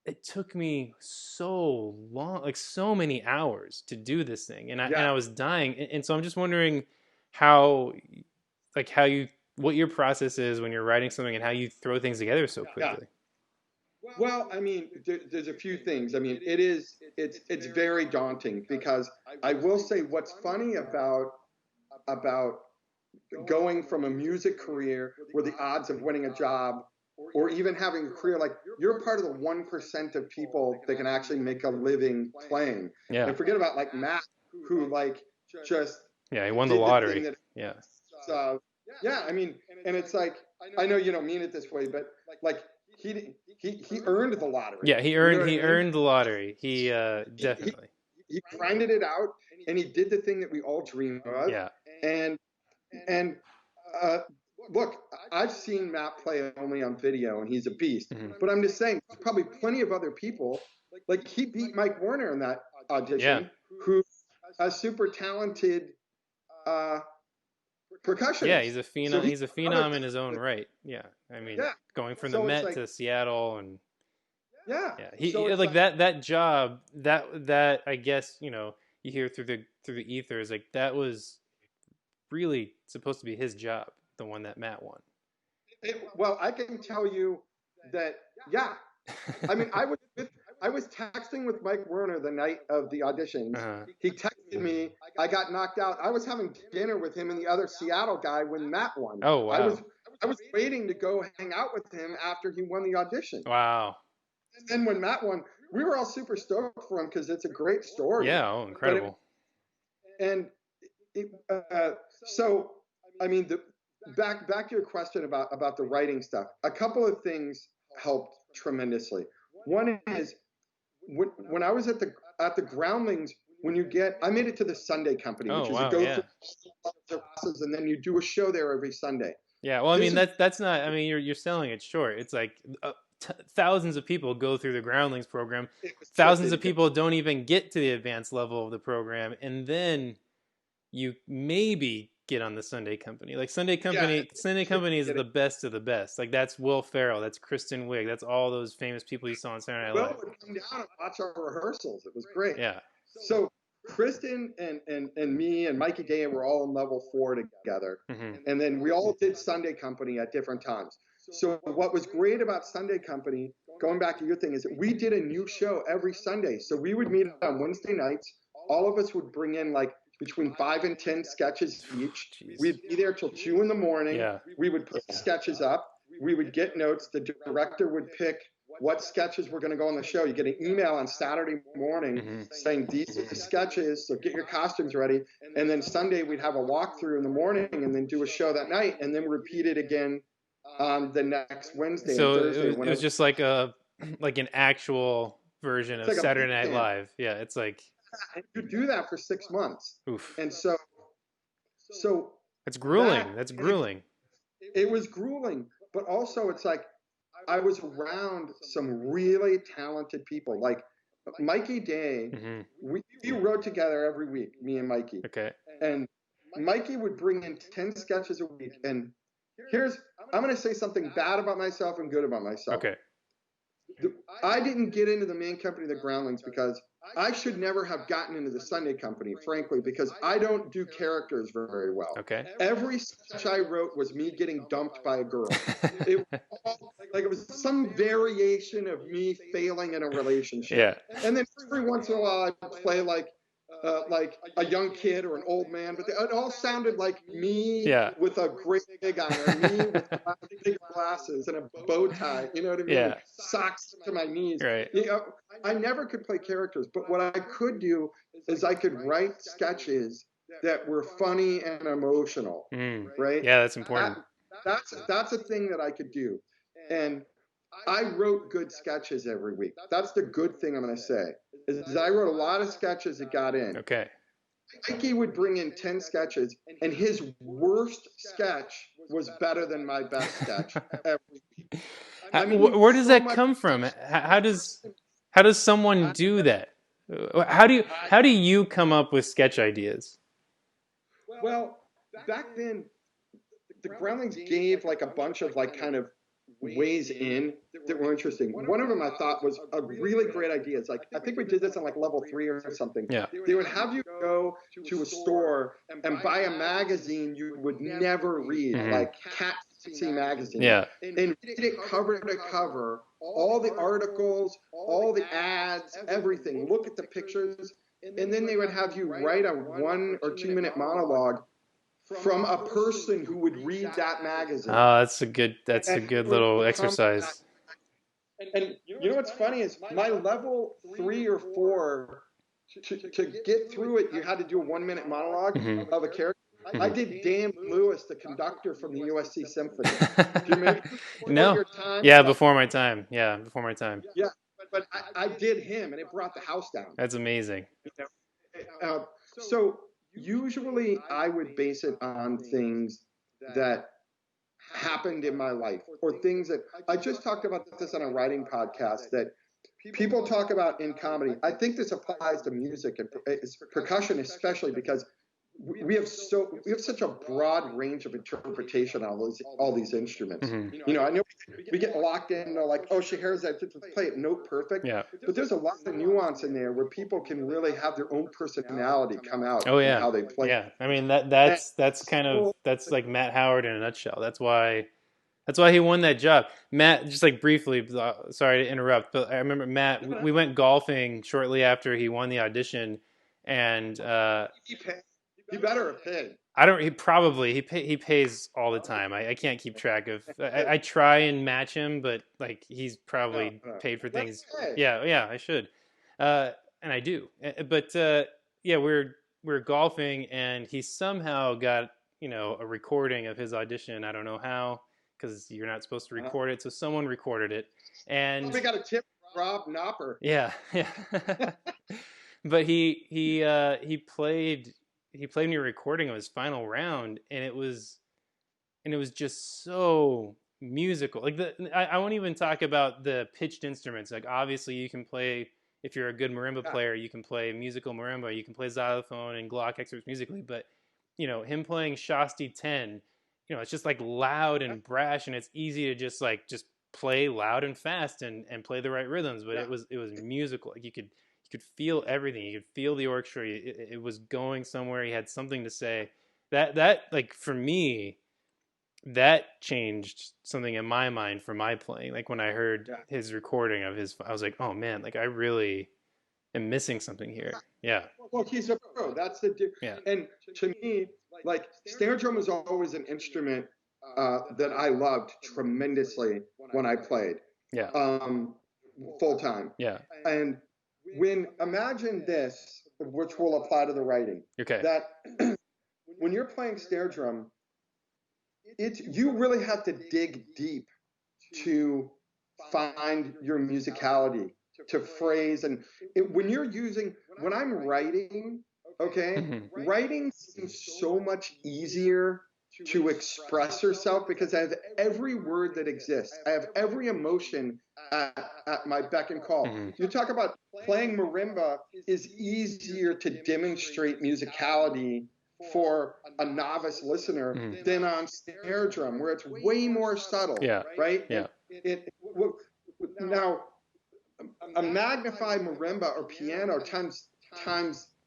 A: It took me so long, like so many hours to do this thing, and I was dying. And so I'm just wondering what your process is when you're writing something and how you throw things together so quickly.
B: Well, I mean, there's a few things. I mean, it's very daunting because I will say what's funny about going from a music career where the odds of winning a job or even having a career, like you're part of the 1% of people that can actually make a living playing.
A: Yeah.
B: And forget about like Matt, who like just
A: he won the lottery.
B: I mean, and it's like, I know you don't mean it this way, but like he earned the lottery.
A: Yeah, he earned the lottery. He definitely.
B: He grinded it out, and he did the thing that we all dream of.
A: Yeah.
B: And look, I've seen Matt play only on video, and he's a beast. Mm-hmm. But I'm just saying, there's probably plenty of other people. Like he beat Mike Warner in that audition, who's a super talented percussionist.
A: Yeah, he's a phenom. So he's a phenom in his own right. Yeah, I mean, going from the Met to Seattle, and he so like that job that I guess you hear through the ethers, like that was really supposed to be his job, the one that Matt won.
B: Well, I can tell you that, I mean, I was texting with Mike Werner the night of the auditions. Uh-huh. He texted me. I got knocked out. I was having dinner with him and the other Seattle guy when Matt won.
A: Oh, wow.
B: I was waiting to go hang out with him after he won the audition.
A: Wow.
B: And then when Matt won, we were all super stoked for him because it's a great story.
A: Yeah, incredible.
B: So, I mean, back to your question about the writing stuff. A couple of things helped tremendously. One is when I was at the Groundlings, I made it to the Sunday Company, which is you go through classes and then you do a show there every Sunday.
A: Yeah, well, I mean that's not. I mean, you're selling it short. It's like thousands of people go through the Groundlings program. Thousands of people don't even get to the advanced level of the program, and then you maybe get on the Sunday Company. Like Sunday Company is the best of the best. Like that's Will Ferrell, that's Kristen Wiig, that's all those famous people you saw on Saturday Night Live.
B: Will would come down and watch our rehearsals. It was great.
A: Yeah.
B: So Kristen and me and Mikey Day were all in level 4 together. Mm-hmm. And then we all did Sunday Company at different times. So what was great about Sunday Company, going back to your thing, is that we did a new show every Sunday. So we would meet on Wednesday nights. All of us would bring in like between 5 and 10 sketches each. Jeez. We'd be there till 2 in the morning. Yeah. We would put sketches up. We would get notes. The director would pick what sketches were going to go on the show. You get an email on Saturday morning saying these are the sketches, so get your costumes ready. And then Sunday we'd have a walkthrough in the morning and then do a show that night and then repeat it again the next Wednesday
A: so
B: and Thursday.
A: It was just like an actual version of Saturday Night Live. Yeah, it's like...
B: And you do that for 6 months.
A: Oof.
B: And so
A: it's grueling. That's grueling.
B: It was grueling, but also it's like I was around some really talented people. Like Mikey Day, we wrote together every week, me and Mikey.
A: Okay.
B: And Mikey would bring in 10 sketches a week. And I'm going to say something bad about myself and good about myself.
A: Okay.
B: I didn't get into the main company of the Groundlings because I should never have gotten into the Sunday Company, frankly, because I don't do characters very well.
A: Okay.
B: Every sketch I wrote was me getting dumped by a girl. It was all, like it was some variation of me failing in a relationship.
A: Yeah.
B: And then every once in a while I'd play like a young kid or an old man, but it all sounded like me with a great big on, or me with big glasses and a bow tie, you know what I mean?
A: Yeah.
B: Socks to my knees.
A: Right.
B: You know, I never could play characters, but what I could do is I could write sketches that were funny and emotional, right?
A: Yeah, that's important.
B: That's a thing that I could do. And I wrote good sketches every week. That's the good thing I'm going to say. Is I wrote a lot of sketches that got in.
A: Okay.
B: Mikey would bring in 10 sketches, and his worst sketch was better than my best sketch every week.
A: I mean, where does that come from? How does someone do that? How do you come up with sketch ideas?
B: Well, back then, the Groundlings gave like a bunch of like kind of ways in that were interesting. One of them I thought was a really great idea. It's like, I think we did this on like level 3 or something.
A: Yeah.
B: They would have you go to a store and buy a magazine you would never read, like Cat magazine.
A: Yeah.
B: And read it cover to cover, all the articles, all the ads, everything. Look at the pictures. And then they would have you write a 1 or 2 minute monologue from a person who would read that magazine.
A: Oh, that's a good little exercise.
B: And you know what's funny is my level 3 or 4, to get through it, you had to do a 1 minute monologue of a character. I did Dan Lewis, the conductor from the USC Symphony. Do you remember?
A: No.
B: Your time?
A: Yeah, before my time. Yeah,
B: but I did him, and it brought the house down.
A: That's amazing.
B: So usually I would base it on things that happened in my life, or things that I just talked about this on a writing podcast that people talk about in comedy. I think this applies to music and percussion especially, because we have such a broad range of interpretation on all these instruments. You know, I know we get locked in, like, oh, she hears that, just play it note perfect. Yeah. But there's a lot of nuance in there where people can really have their own personality come out.
A: Oh yeah.
B: In how they play.
A: Yeah. I mean that's like Matt Howard in a nutshell. That's why he won that job. Matt, just like briefly, sorry to interrupt, but I remember Matt. We went golfing shortly after he won the audition, and
B: he better have paid.
A: He pays all the time. I can't keep track of. I try and match him, but like he's probably paid for things. Yeah, I should, and I do. But yeah, we're golfing, and he somehow got a recording of his audition. I don't know how, because you're not supposed to record it. So someone recorded it, and
B: we got a tip, Rob Knopper.
A: Yeah. But he played me a recording of his final round, and it was just so musical. Like I won't even talk about the pitched instruments. Like obviously you can play, if you're a good marimba player, you can play musical marimba, you can play xylophone and Glock excerpts musically, but him playing Shasti 10, it's just like loud and brash, and it's easy to just play loud and fast and play the right rhythms, but it was musical. Like you could feel everything. You could feel the orchestra. It was going somewhere. He had something to say. That like for me, that changed something in my mind for my playing. Like when I heard his recording of his, I was like, oh man, like I really am missing something here. Yeah.
B: Well, he's a pro. That's the And to me, like snare drum was always an instrument that I loved tremendously when I played.
A: Yeah.
B: Full time.
A: Yeah.
B: And imagine this, which will apply to the writing.
A: Okay.
B: That when you're playing snare drum, you really have to dig deep to find your musicality, to phrase, and when I'm writing, writing seems so much easier to express yourself because I have every word that exists. I have every emotion at my beck and call. You talk about playing marimba is easier to demonstrate musicality for a novice listener than on snare drum, where it's way more subtle.
A: Yeah.
B: Right?
A: Yeah.
B: Now, a magnified marimba or piano times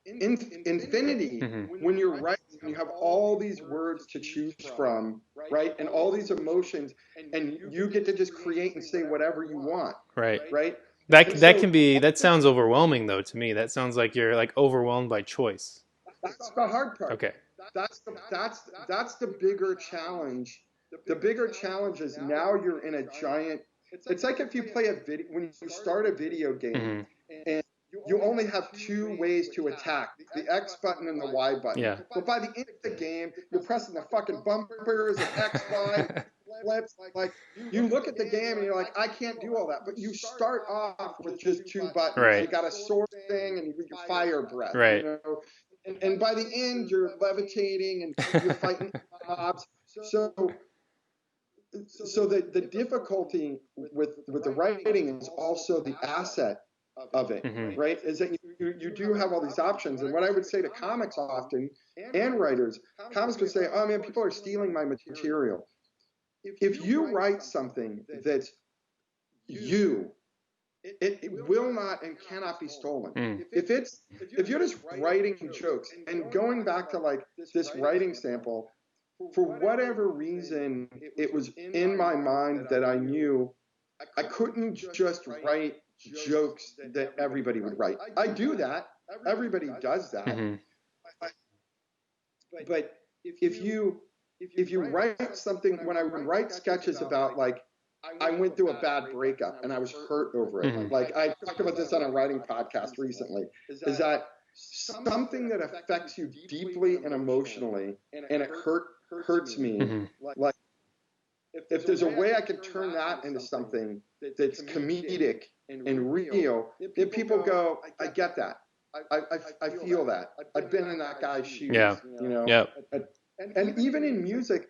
B: infinity when you're writing and you have all these words to choose from, right? And all these emotions, and you get to just create and say whatever you want.
A: Right.
B: Right.
A: That sounds overwhelming though to me. That sounds like you're like overwhelmed by choice.
B: That's the hard part.
A: Okay.
B: That's the bigger challenge. The bigger challenge is now you're in a giant. It's like if you play when you start a video game and you only have two ways to attack, the X button and the Y button.
A: Yeah.
B: But by the end of the game, you're pressing the fucking bumpers and X, Y, flips. Like, you look at the game and you're like, I can't do all that. But you start off with just two buttons.
A: Right.
B: You got a sword thing and your fire breath.
A: Right.
B: You know? And by the end, you're levitating and you're fighting mobs. So the difficulty with the writing is also the asset of it, right? Is that you do have all these options. And what I would say to comics often and writers, comics would say, oh man, people are stealing my material. If you write something that's you, it will not and cannot be stolen. If you're just writing jokes and going back to like this writing sample, for whatever reason, it was in my mind that I knew I couldn't just write jokes that everybody would write. I do that. Everybody does that. But if you write something, when I would write sketches about like, I went through a bad breakup and I was hurt over it. Like I talked about this on a writing podcast recently, is that something that affects you deeply and emotionally and it hurts me. Like if there's a way I can turn that into something that's comedic and real, if people go, I get that. I feel that. I've been in that guy's shoes.
A: Yeah.
B: You know?
A: Yeah.
B: And even in music,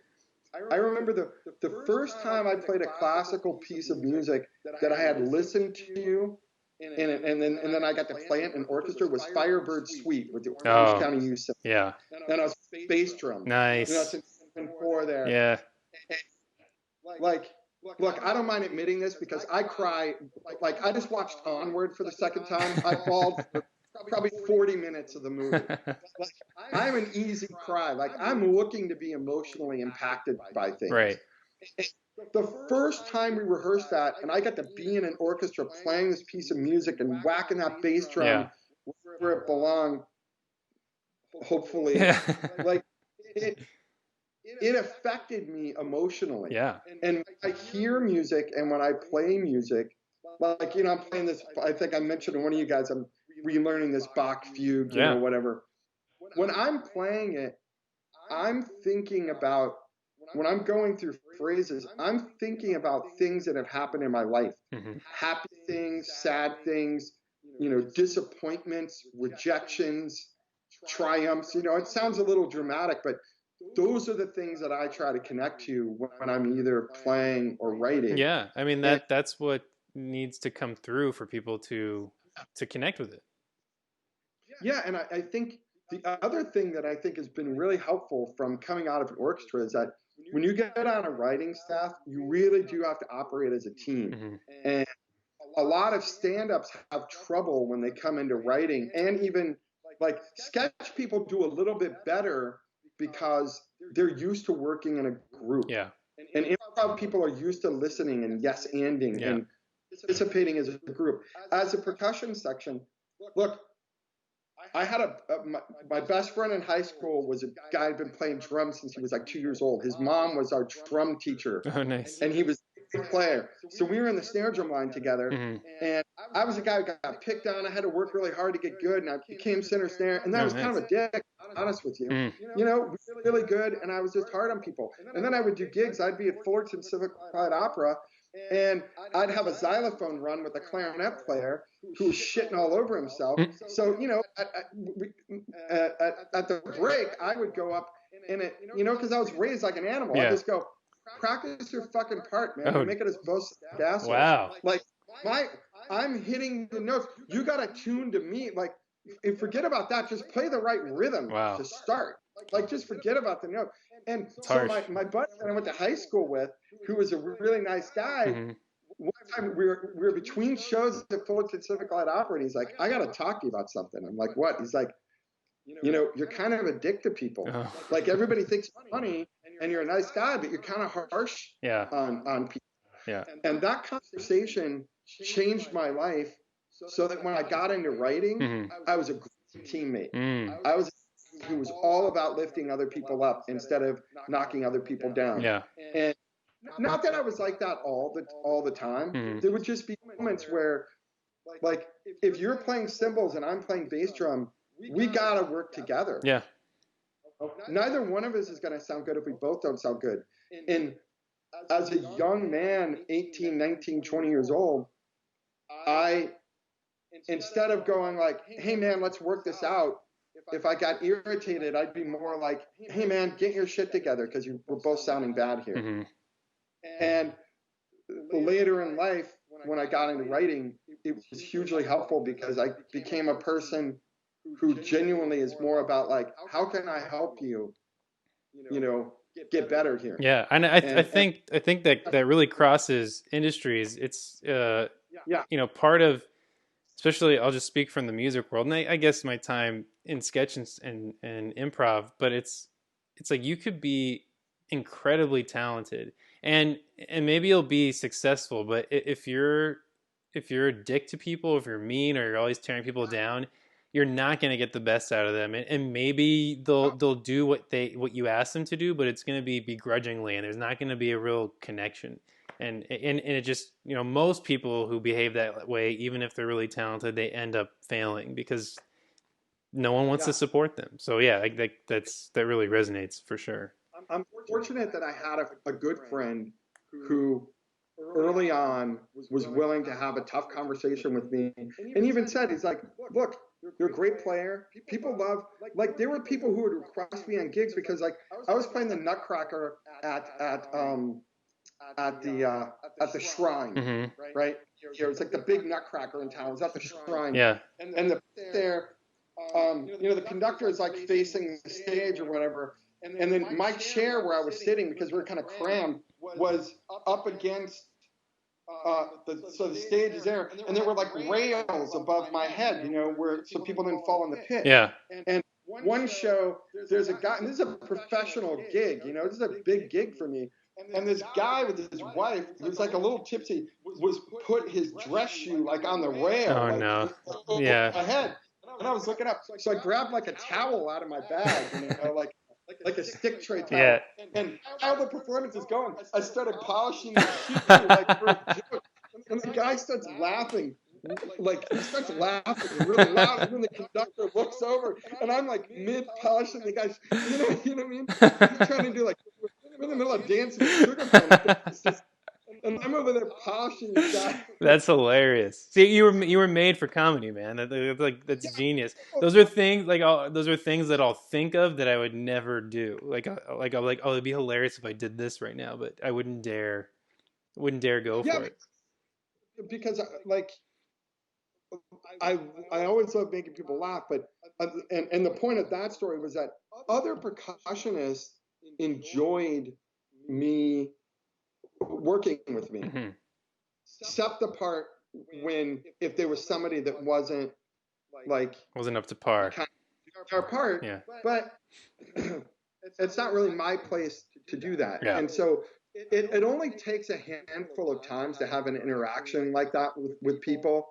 B: I remember the first time I played a classical piece of music that I had listened to, and then I got to play it in orchestra, was Firebird Suite with the Orange County Youth Center.
A: Yeah.
B: And I was bass drum.
A: Nice.
B: You know, it's 4 there.
A: Yeah.
B: Like, look, I don't mind admitting this because I cry. Like, I just watched Onward for the second time. I bawled for probably 40 minutes of the movie. Like, I'm an easy cry. Like, I'm looking to be emotionally impacted by things.
A: Right.
B: The first time we rehearsed that, and I got to be in an orchestra playing this piece of music and whacking that bass drum where it belonged, hopefully. Like, it affected me emotionally.
A: Yeah.
B: And when I hear music and when I play music, like, you know, I'm playing this, I think I mentioned to one of you guys, I'm relearning this Bach fugue, you know, whatever. When I'm playing it, I'm thinking about, when I'm going through phrases, I'm thinking about things that have happened in my life. Happy things, sad things, you know, disappointments, rejections, triumphs. You know, it sounds a little dramatic, but those are the things that I try to connect to when I'm either playing or writing.
A: Yeah. I mean, that's what needs to come through for people to connect with it.
B: Yeah. And I think the other thing that I think has been really helpful from coming out of an orchestra is that when you get on a writing staff, you really do have to operate as a team. And a lot of stand-ups have trouble when they come into writing, and even like sketch people do a little bit better because they're used to working in a group. Yeah. And improv people are used to listening and yes-anding and participating as a group. As a percussion section, look, I had my best friend in high school was a guy who'd been playing drums since he was like 2 years old. His mom was our drum teacher.
A: Oh, nice.
B: And he was a player. So we were in the snare drum line together. And I was a guy who got picked on. I had to work really hard to get good. And I became center snare. And then I was kind of a dick, honest with you. You know, really good. And I was just hard on people. And then I would do gigs. I'd be at Fullerton Civic Quiet Opera. And I'd have a xylophone run with a clarinet player who was shitting all over himself. So, you know, at the break, I would go up in it, you know, because I was raised like an animal. I'd just go, practice your fucking part, man. Make it as both assholes. Wow. Like, I'm hitting the notes. You got to tune to me. Like, forget about that. Just play the right rhythm to start. Like, just forget about the note. And so my buddy that I went to high school with, who was a really nice guy, one time we were between shows at Fullerton Civic Light Opera, and he's like, I got to talk to you about something. I'm like, what? He's like, you're kind of a dick to people.
A: Oh.
B: Like, everybody thinks you're funny and you're a nice guy, but you're kind of harsh on people.
A: Yeah.
B: And that conversation changed my life so that when I got into writing, I was a great teammate. I was who was all about lifting other people up instead of knocking other people down.
A: Yeah.
B: And not that I was like that all the time. There would just be moments where, like, if you're playing cymbals and I'm playing bass drum, we gotta work together.
A: Yeah.
B: Neither one of us is gonna sound good if we both don't sound good. And as a young man, 18, 19, 20 years old, I, instead of going like, hey man, let's work this out, if I got irritated, I'd be more like, hey man, get your shit together because we're both sounding bad here. And later in life, when I got into writing, it was hugely helpful because I became a person who genuinely is more about like, how can I help you, get better here?
A: Yeah, and I think that really crosses industries. It's part of, especially I'll just speak from the music world, and I guess my time in sketch and improv, but it's like you could be incredibly talented and maybe you'll be successful, but if you're a dick to people, if you're mean or you're always tearing people down, you're not going to get the best out of them, and maybe they'll do what you ask them to do, but it's going to be begrudgingly, and there's not going to be a real connection. And it just, most people who behave that way, even if they're really talented, they end up failing because no one wants to support them. So yeah, that really resonates for sure.
B: I'm fortunate that I had a good friend who early on was willing to have a tough conversation with me, and even said, he's like, look, you're a great player. People love, like, there were people who would request me on gigs because, like, I was playing the Nutcracker at the Shrine, right? It was like the big Nutcracker in town. It was at the Shrine.
A: Yeah.
B: And the conductor is like facing the stage or whatever. And then my chair where I was sitting, because we were kind of crammed, was up against so the stage is there, and there were like rails above my head, so people didn't fall in the pit.
A: Yeah.
B: And one show, there's a guy, and this is a professional gig, this is a big gig for me. And this guy with his wife, who's like a little tipsy, was put his dress shoe like on the rail.
A: Oh,
B: like,
A: no.
B: Over
A: Yeah.
B: my head. And I was looking up. So I grabbed like a towel out of my bag, like a stick tray towel.
A: Yeah.
B: And how the performance is going, I started polishing the shoe like for a joke. And the guy starts laughing. Like, he starts laughing really loud, and then the conductor looks over, and I'm like mid-polishing the guy's, you know what I mean? I'm trying to do like, we're in the middle of dancing with Sugar Plum, and I'm over there polishing the guy.
A: That's hilarious. See, you were made for comedy, man. That's genius. Those are things that I'll think of that I would never do. I'm like, oh, it'd be hilarious if I did this right now, but I wouldn't dare go for it.
B: Because like, I always love making people laugh, but and the point of that story was that other percussionists enjoyed me working with me, except the part if there was somebody that wasn't
A: up to par.
B: Our part,
A: yeah.
B: But it's not really my place to do that,
A: yeah.
B: And so it only takes a handful of times to have an interaction like that with people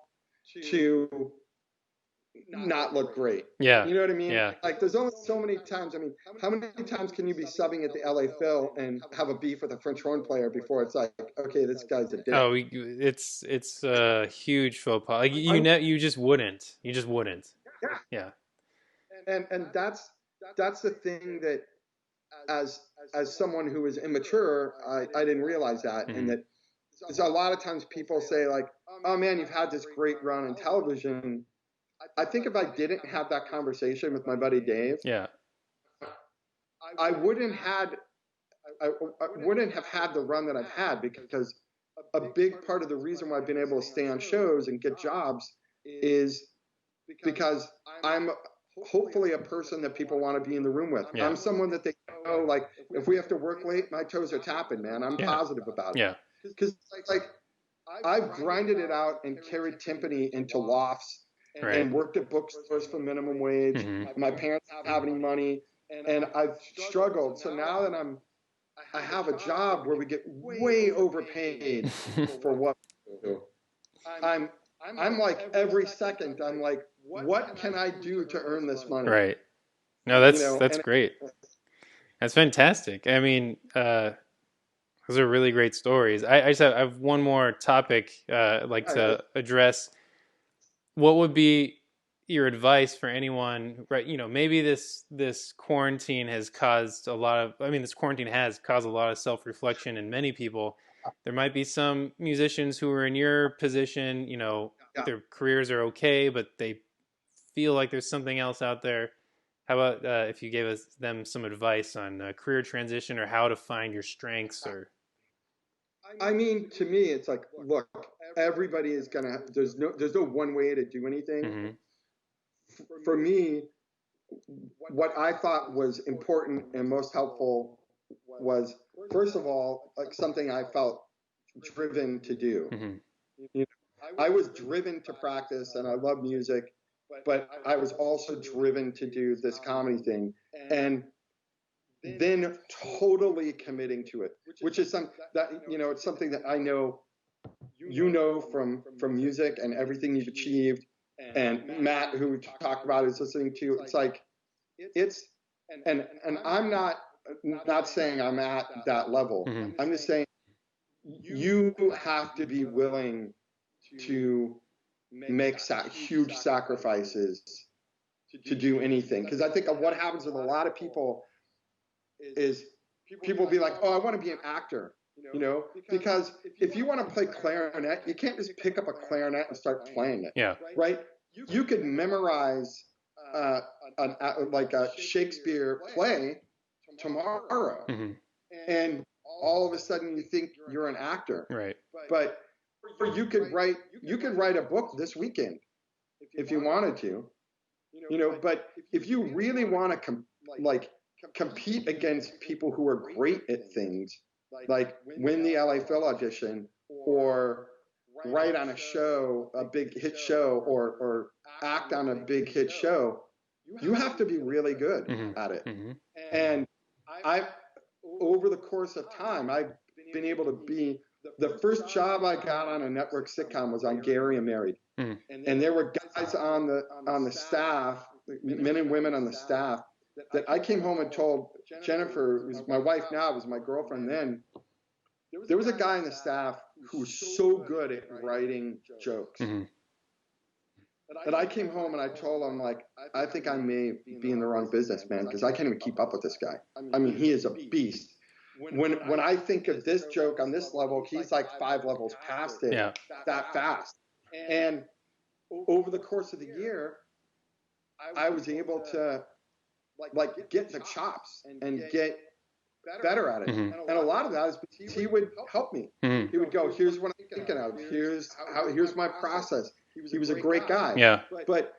B: to not look great.
A: Yeah.
B: You know what I mean?
A: Yeah.
B: Like, there's only so many times. I mean, how many times can you be subbing at the LA Phil and have a beef with a French horn player before it's like, okay, this guy's a dick?
A: Oh, it's a huge faux pas. Like, you just wouldn't. You just wouldn't.
B: Yeah. And that's the thing that as someone who is immature, I didn't realize that, and that there's a lot of times people say like, oh man, you've had this great run in television. I think if I didn't have that conversation with my buddy Dave, I wouldn't have had the run that I've had, because a big part of the reason why I've been able to stay on shows and get jobs is because I'm hopefully a person that people want to be in the room with. Yeah. I'm someone that they know, like, if we have to work late, my toes are tapping, man. I'm positive about it.
A: Yeah.
B: Because like I've grinded it out and carried timpani into lofts and worked at bookstores for minimum wage.
A: Mm-hmm.
B: My parents don't have any money, and I've struggled. So now that I have a job where we get way overpaid for what we do. I'm like every second I'm like, what can I do to earn this money?
A: Right. No, that's great. That's fantastic. I mean, those are really great stories. I have one more topic I'd like to address. What would be your advice for anyone, right? Maybe this quarantine has caused a lot of, this quarantine has caused a lot of self-reflection in many people. There might be some musicians who are in your position, their careers are okay, but they feel like there's something else out there. How about if you gave them some advice on career transition or how to find your strengths? Or
B: I mean, to me, it's like, look, everybody is gonna. There's no one way to do anything.
A: Mm-hmm.
B: For me, what I thought was important and most helpful was, first of all, like something I felt driven to do.
A: Mm-hmm.
B: I was driven to practice, and I love music, but I was also driven to do this comedy thing, and then totally committing to it, which is it's something that I know, from music and everything you've achieved, and Matt, who we talked about, is listening to. It's like, and I'm not saying I'm at that level.
A: Mm-hmm.
B: I'm just saying you have to be willing to make huge sacrifices to do anything. Because I think of what happens with a lot of people is people be like, oh, I want to be an actor, because if you want to play clarinet, you can't just pick up a clarinet and start playing it.
A: Yeah.
B: Right? You could memorize like a Shakespeare play tomorrow,
A: mm-hmm.
B: and all of a sudden you think you're an actor.
A: Right.
B: But you could write a book this weekend if you wanted to, but if you really want to compete against people who are great at things, like win the LA Phil audition, or write on a show, a big hit show, or act on a big hit show, you have to be really good
A: mm-hmm.
B: at it.
A: Mm-hmm.
B: And over the course of time, I've been able to be. The first job I got on a network sitcom was on Gary and Married, and there were guys on the staff, men and women on the staff, that I came home and told Jennifer, who's my wife now, was my girlfriend then. There was a guy on the staff who was so good at writing jokes.
A: Mm-hmm.
B: That I came home and I told him, like, I think I may be in the wrong business, man, because I can't even keep up with this guy. I mean, he is a beast. When I think of this joke on this level, he's like 5 levels past it, that fast. And over the course of the year, I was able to get the chops and get better at it.
A: Mm-hmm.
B: And a lot of that is because he would help me.
A: Mm-hmm.
B: He would go, here's what I'm thinking of. Here's my process. He was a great guy.
A: Yeah.
B: But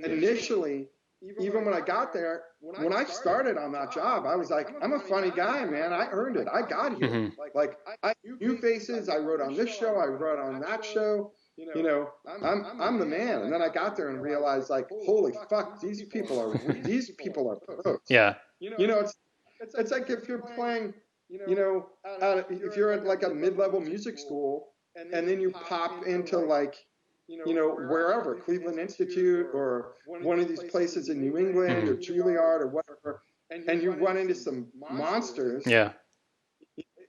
B: initially, even when I got there, when I started on that job, I was like, I'm a funny guy, man. I earned it. I got here.
A: Mm-hmm.
B: Like, I knew faces. I wrote on this show. I wrote on that show. I'm the man. And then I got there and realized, like, holy fuck, these people are pros.
A: Yeah.
B: It's like if you're playing, if you're at like a mid-level music school, and then you pop into like, wherever, Cleveland Institute or one of these places in New England, or Juilliard or whatever, and you run into some monsters.
A: Yeah.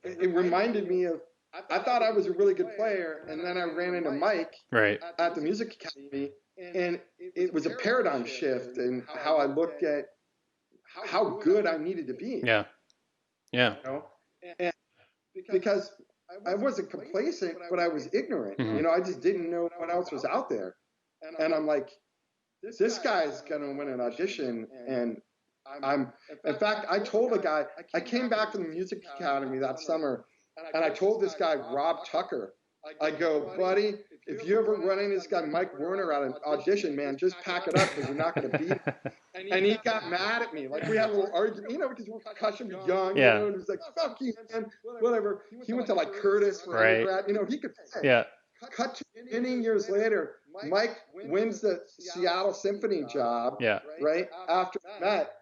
B: It reminded me of, I thought I was a really good player, and then I ran into Mike at the Music Academy, and it was a paradigm shift in how I looked at how good I needed to be.
A: Yeah. Yeah.
B: And because I wasn't complacent, but I was ignorant.
A: Mm-hmm.
B: I just didn't know what else was out there. And I'm like, this guy's going to win an audition. And in fact, I told a guy, I came back from the Music Academy that summer, and I told this guy, Rob Tucker, I go, buddy, if you ever run into this guy, Mike Werner, at an audition, man, just pack it up because you're not going to beat him. And he got mad at me. Like, we had a little argument, because we're percussion young, and he was like, fuck you, man, whatever. He went to like Curtis for undergrad, he could play.
A: Yeah.
B: Cut to many years later, Mike wins the Seattle Symphony job,
A: Yeah.
B: right, after we met.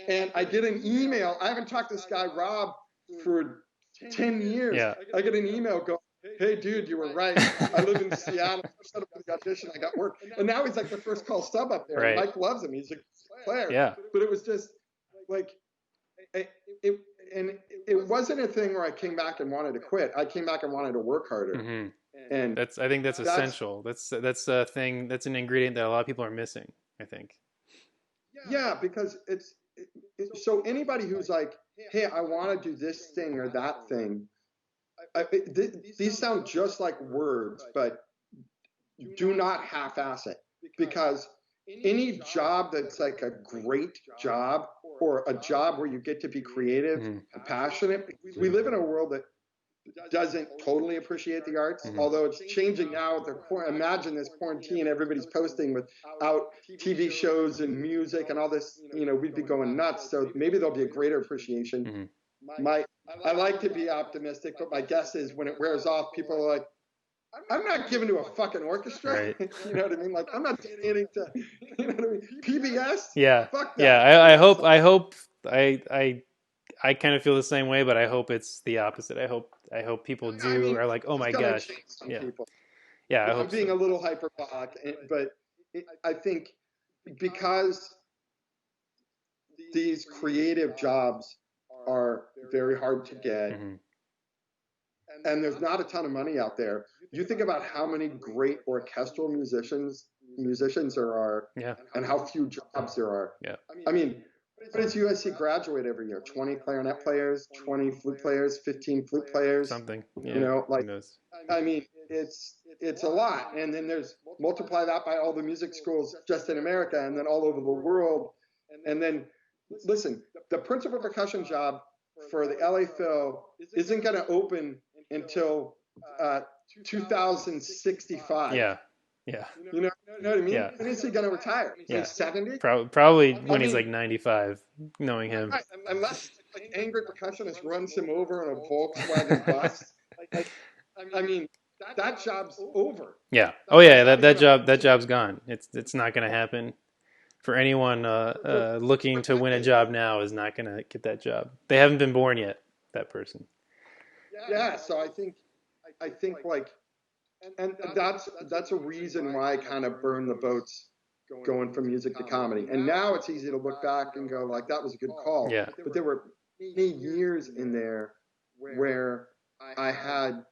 B: And I get an email. I haven't talked to this guy, Rob, for 10 years.
A: Yeah.
B: I get an email going, hey, dude, you were right. I live in Seattle. I shut up for the audition. I got work. And now he's like the first call sub up there.
A: Right.
B: Mike loves him. He's a player.
A: Yeah.
B: But it was just like, it wasn't a thing where I came back and wanted to quit. I came back and wanted to work harder.
A: Mm-hmm.
B: And
A: I think that's essential. That's a thing. That's an ingredient that a lot of people are missing, I think.
B: Yeah, because so anybody who's like, hey, I want to do this thing or that thing, these sound just like words, but do not half-ass it, because any job that's like a great job or a job where you get to be creative and passionate, we live in a world that doesn't totally appreciate the arts, although it's changing now with imagine this quarantine, everybody's posting without TV shows and music and all this, we'd be going nuts. So maybe there'll be a greater appreciation. I like to be optimistic, but my guess is when it wears off, people are like, I'm not giving to a fucking orchestra.
A: Right.
B: You know what I mean? Like, I'm not donating to, you know what I mean? PBS?
A: Yeah.
B: Fuck that.
A: Yeah. I kind of feel the same way, but I hope it's the opposite. I hope people are like, oh my gosh. Yeah.
B: People.
A: Yeah.
B: I'm being a little hyperbolic, but I think because these creative jobs are very hard to get, and there's not a ton of money out there. You think about how many great orchestral musicians there are, and how few jobs there are.
A: Yeah.
B: I mean, what does USC graduate every year? 20 clarinet players, 20 flute players, 15 flute players.
A: Something. Yeah.
B: I mean, it's a lot. And then multiply that by all the music schools just in America and then all over the world. And then, listen, the principal percussion job for the LA Phil isn't going to open until 2065.
A: Yeah. Yeah.
B: You know what I mean?
A: Yeah.
B: When is he going to retire?
A: Yeah.
B: 70?
A: Probably when he's like 95, knowing him.
B: Right. Unless an angry percussionist runs him over in a Volkswagen bus. I mean, that job's over.
A: Yeah. Oh yeah, that job's gone. It's not going to happen. For anyone looking to win a job now is not going to get that job. They haven't been born yet, that person.
B: Yeah, so I think like, and that's a reason why I kind of burned the boats going from music to comedy. And now it's easy to look back and go like, that was a good call.
A: Yeah.
B: But there were many years in there where I had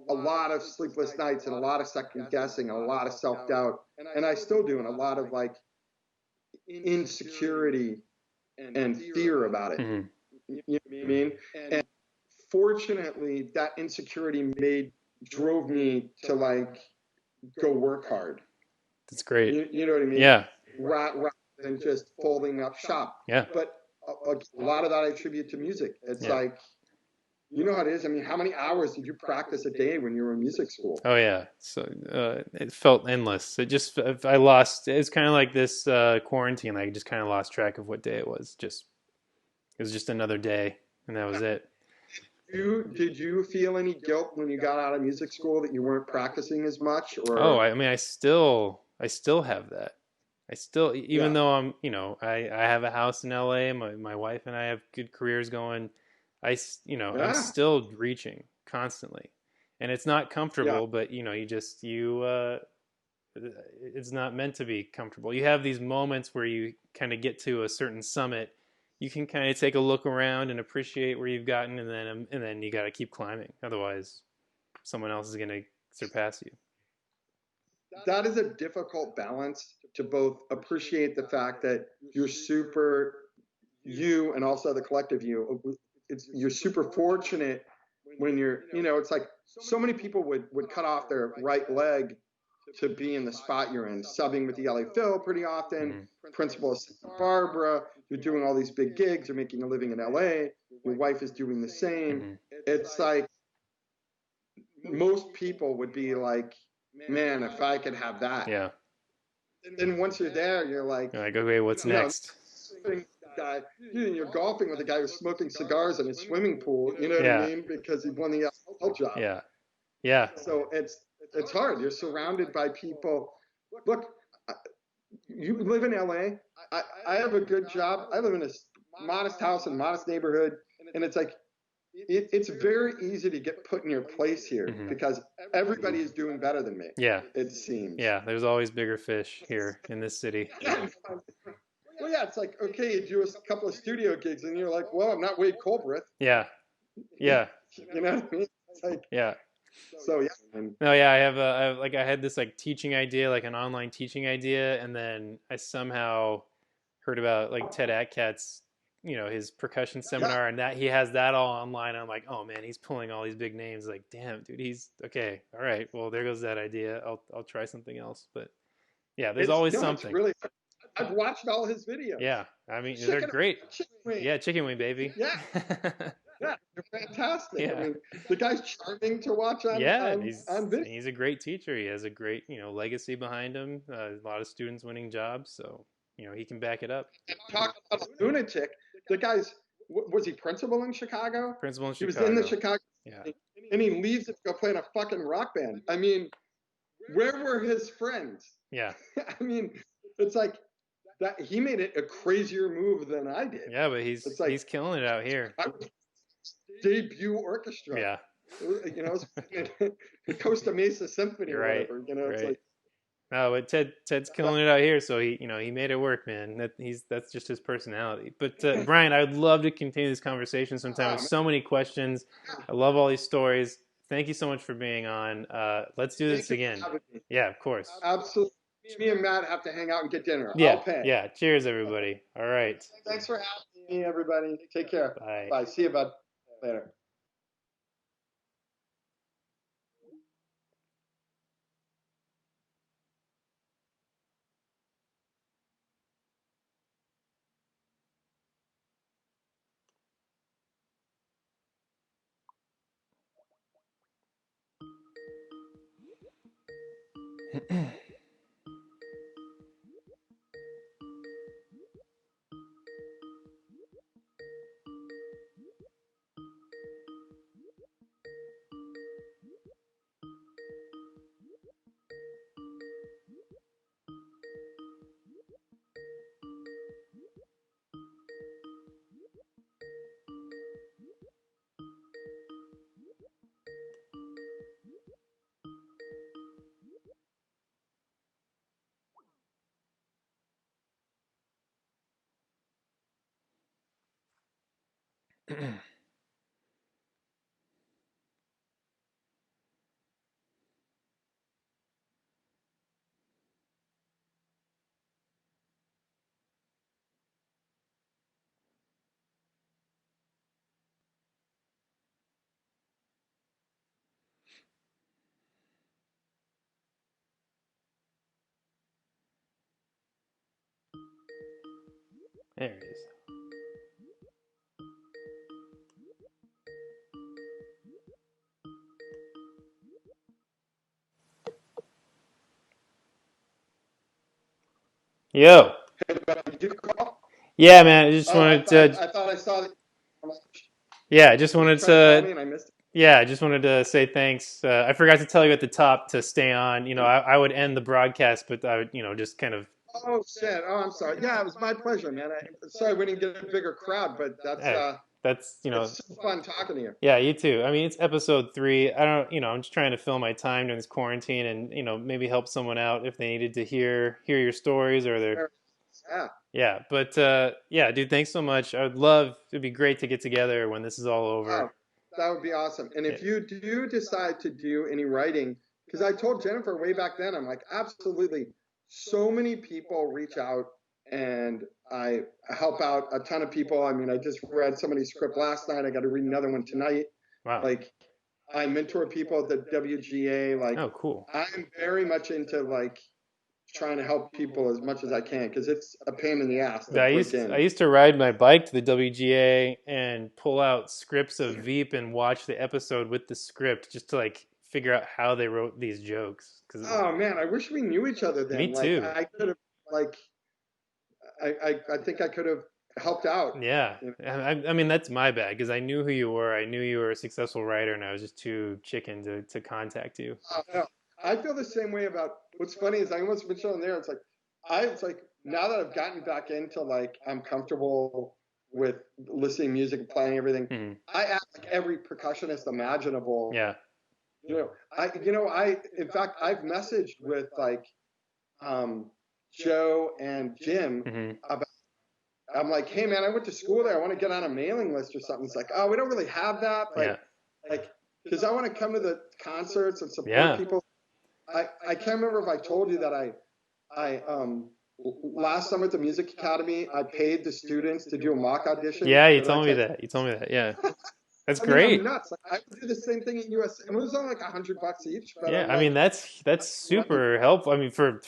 B: a lot of sleepless nights and a lot of second guessing and a lot of self-doubt. And I still do, and a lot of like insecurity and fear about it. You know what I mean? And fortunately, that insecurity drove me to like go work hard.
A: That's great.
B: You know what I mean?
A: Yeah.
B: Rather than just folding up shop.
A: Yeah.
B: But a lot of that I attribute to music. It's like, you know how it is. I mean, how many hours did you practice a day when you were in music school?
A: Oh yeah. So it felt endless. I lost. It's kind of like this quarantine. I just kind of lost track of what day it was. It was just another day, and that was it.
B: Did you feel any guilt when you got out of music school that you weren't practicing as much? Or?
A: Oh, I mean, I still have that. I still, even though I'm, I have a house in LA, my wife and I have good careers going. I'm still reaching constantly, and it's not comfortable, but it's not meant to be comfortable. You have these moments where you kind of get to a certain summit. You can kind of take a look around and appreciate where you've gotten, and then you got to keep climbing. Otherwise, someone else is going to surpass you.
B: That is a difficult balance to both appreciate the fact that you're super you and also the collective you. You're super fortunate when you're, it's like so many people would cut off their right leg to be in the spot you're in, subbing with the LA Phil pretty often, principal of Santa Barbara, you're doing all these big gigs, you're making a living in LA, your wife is doing the same. It's like most people would be like, man, if I could have that.
A: Yeah.
B: Then once you're there, you're like,
A: okay, what's next?
B: You're golfing with a guy who's smoking cigars in a swimming pool, you know what I mean? Because he won the LL job.
A: Yeah. Yeah.
B: So it's hard. You're surrounded by people. Look, you live in LA. I have a good job. I live in a modest house in a modest neighborhood, and it's like it's very easy to get put in your place here because everybody is doing better than me.
A: Yeah.
B: It seems.
A: Yeah, there's always bigger fish here in this city.
B: Well, yeah, it's like, okay, you do a couple of studio gigs, and you're like, well, I'm not Wade Colbreth.
A: Yeah. Yeah.
B: You know what I mean? It's like,
A: yeah.
B: So, yeah. And,
A: no, yeah, I had this like teaching idea, like an online teaching idea, and then I somehow heard about like Ted Atkat's, his percussion seminar, and that he has that all online. And I'm like, oh man, he's pulling all these big names. Like, damn, dude, he's okay. All right, well, there goes that idea. I'll try something else. But yeah, there's always something.
B: Really, I've watched all his videos.
A: Yeah, I mean, they're great. Yeah, chicken wing, baby.
B: Yeah. Yeah, they're fantastic.
A: Yeah.
B: I mean, the guy's charming to watch on, on video.
A: He's a great teacher. He has a great, legacy behind him. A lot of students winning jobs, so he can back it up.
B: And talk about a lunatic. The guy's was he principal in Chicago?
A: Principal in Chicago.
B: He was in the Chicago.
A: Yeah.
B: And he leaves to go play in a fucking rock band. I mean, where were his friends?
A: Yeah.
B: I mean, it's like that. He made it a crazier move than I did.
A: Yeah, but he's killing it out here.
B: Debut orchestra.
A: Yeah.
B: Costa Mesa Symphony.
A: You're
B: or
A: right.
B: whatever. It's like.
A: No, but Ted's killing it out here, so he made it work, man. That's just his personality. But Brian, I would love to continue this conversation sometime. There's so many questions. I love all these stories. Thank you so much for being on. Let's do this again. Yeah, of course.
B: Absolutely. Me and Matt have to hang out and get dinner.
A: Yeah,
B: I'll pay.
A: Yeah. Cheers, everybody. All right.
B: Thanks for having me, everybody. Take care.
A: Bye.
B: Bye. See you, bud. Later.
A: There it is. Yo.
B: Did you call?
A: Yeah, man. I just wanted to.
B: I thought I saw the.
A: Yeah, I just wanted to.
B: I missed it.
A: Yeah, I just wanted to say thanks. I forgot to tell you at the top to stay on. I would end the broadcast, but I would, just kind of.
B: Oh shit! Oh, I'm sorry. Yeah, it was my pleasure, man. Sorry we didn't get a bigger crowd, but that's it's so fun talking to you.
A: Yeah, you too. I mean, it's episode 3. I don't, I'm just trying to fill my time during this quarantine, and maybe help someone out if they needed to hear your stories or their.
B: Yeah.
A: Yeah, but yeah, dude, thanks so much. It'd be great to get together when this is all over.
B: Oh, that would be awesome. And if you do decide to do any writing, because I told Jennifer way back then, I'm like, absolutely. So many people reach out and I help out a ton of people. I mean, I just read somebody's script last night. I got to read another one tonight.
A: Wow.
B: Like, I mentor people at the WGA. Like,
A: oh, cool.
B: I'm very much into like trying to help people as much as I can because it's a pain in the ass.
A: I used to ride my bike to the WGA and pull out scripts of Veep and watch the episode with the script just to like figure out how they wrote these jokes.
B: Oh man, I wish we knew each other then.
A: Me too.
B: I could have I think I could have helped out.
A: Yeah, I mean that's my bad because I knew who you were. I knew you were a successful writer, and I was just too chicken to contact you.
B: I feel the same way about, what's funny is I almost mentioned on there, it's like now that I've gotten back into like, I'm comfortable with listening to music and playing everything, I ask like every percussionist imaginable.
A: Yeah.
B: In fact, I've messaged with like, Joe and Jim about, I'm like, hey man, I went to school there. I want to get on a mailing list or something. It's like, oh, we don't really have that, but like, because I want to come to the concerts and support people. I can't remember if I told you that I last summer at the Music Academy, I paid the students to do a mock audition.
A: Yeah, you told me that. Yeah. That's great.
B: I'm nuts. Like, I would do the same thing at US, and it was only like $100 each. But
A: yeah, I mean that's super helpful. I mean, for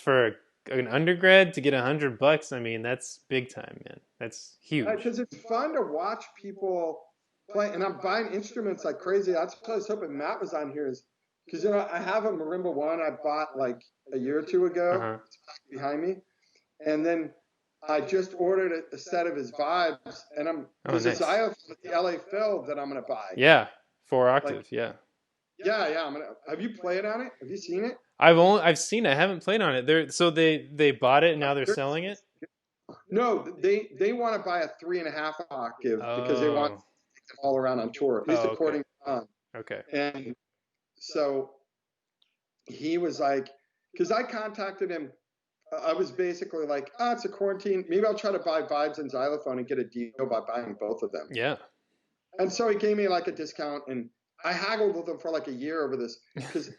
A: an undergrad to get $100, I mean that's big time, man. That's huge.
B: Because it's fun to watch people play, and I'm buying instruments like crazy. That's what I was hoping Matt was on here, is because I have a marimba one I bought like a year or two ago. It's behind me, and then I just ordered a set of his vibes, and there's a xylophone at the LA Phil that I'm gonna buy.
A: Yeah, 4 octave. Yeah.
B: Yeah. Have you played on it? Have you seen it?
A: I've seen it. I haven't played on it. They bought it and now they're selling it.
B: No, they want to buy a 3.5 octave because they want it all around on tour, at least according to
A: Okay.
B: And so he was like, because I contacted him. I was basically like, it's a quarantine. Maybe I'll try to buy vibes and xylophone and get a deal by buying both of them.
A: Yeah.
B: And so he gave me like a discount, and I haggled with him for like a year over this because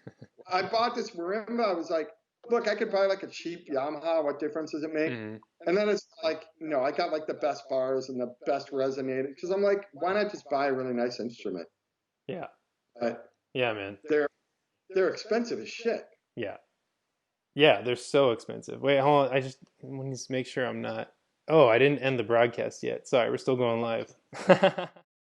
B: I bought this marimba. I was like, look, I could buy like a cheap Yamaha. What difference does it make? And then it's like, I got like the best bars and the best resonator, because I'm like, why not just buy a really nice instrument?
A: Yeah.
B: But
A: yeah, man.
B: They're expensive as shit.
A: Yeah. Yeah, they're so expensive. Wait, hold on. I need to make sure I'm not. Oh, I didn't end the broadcast yet. Sorry, we're still going live.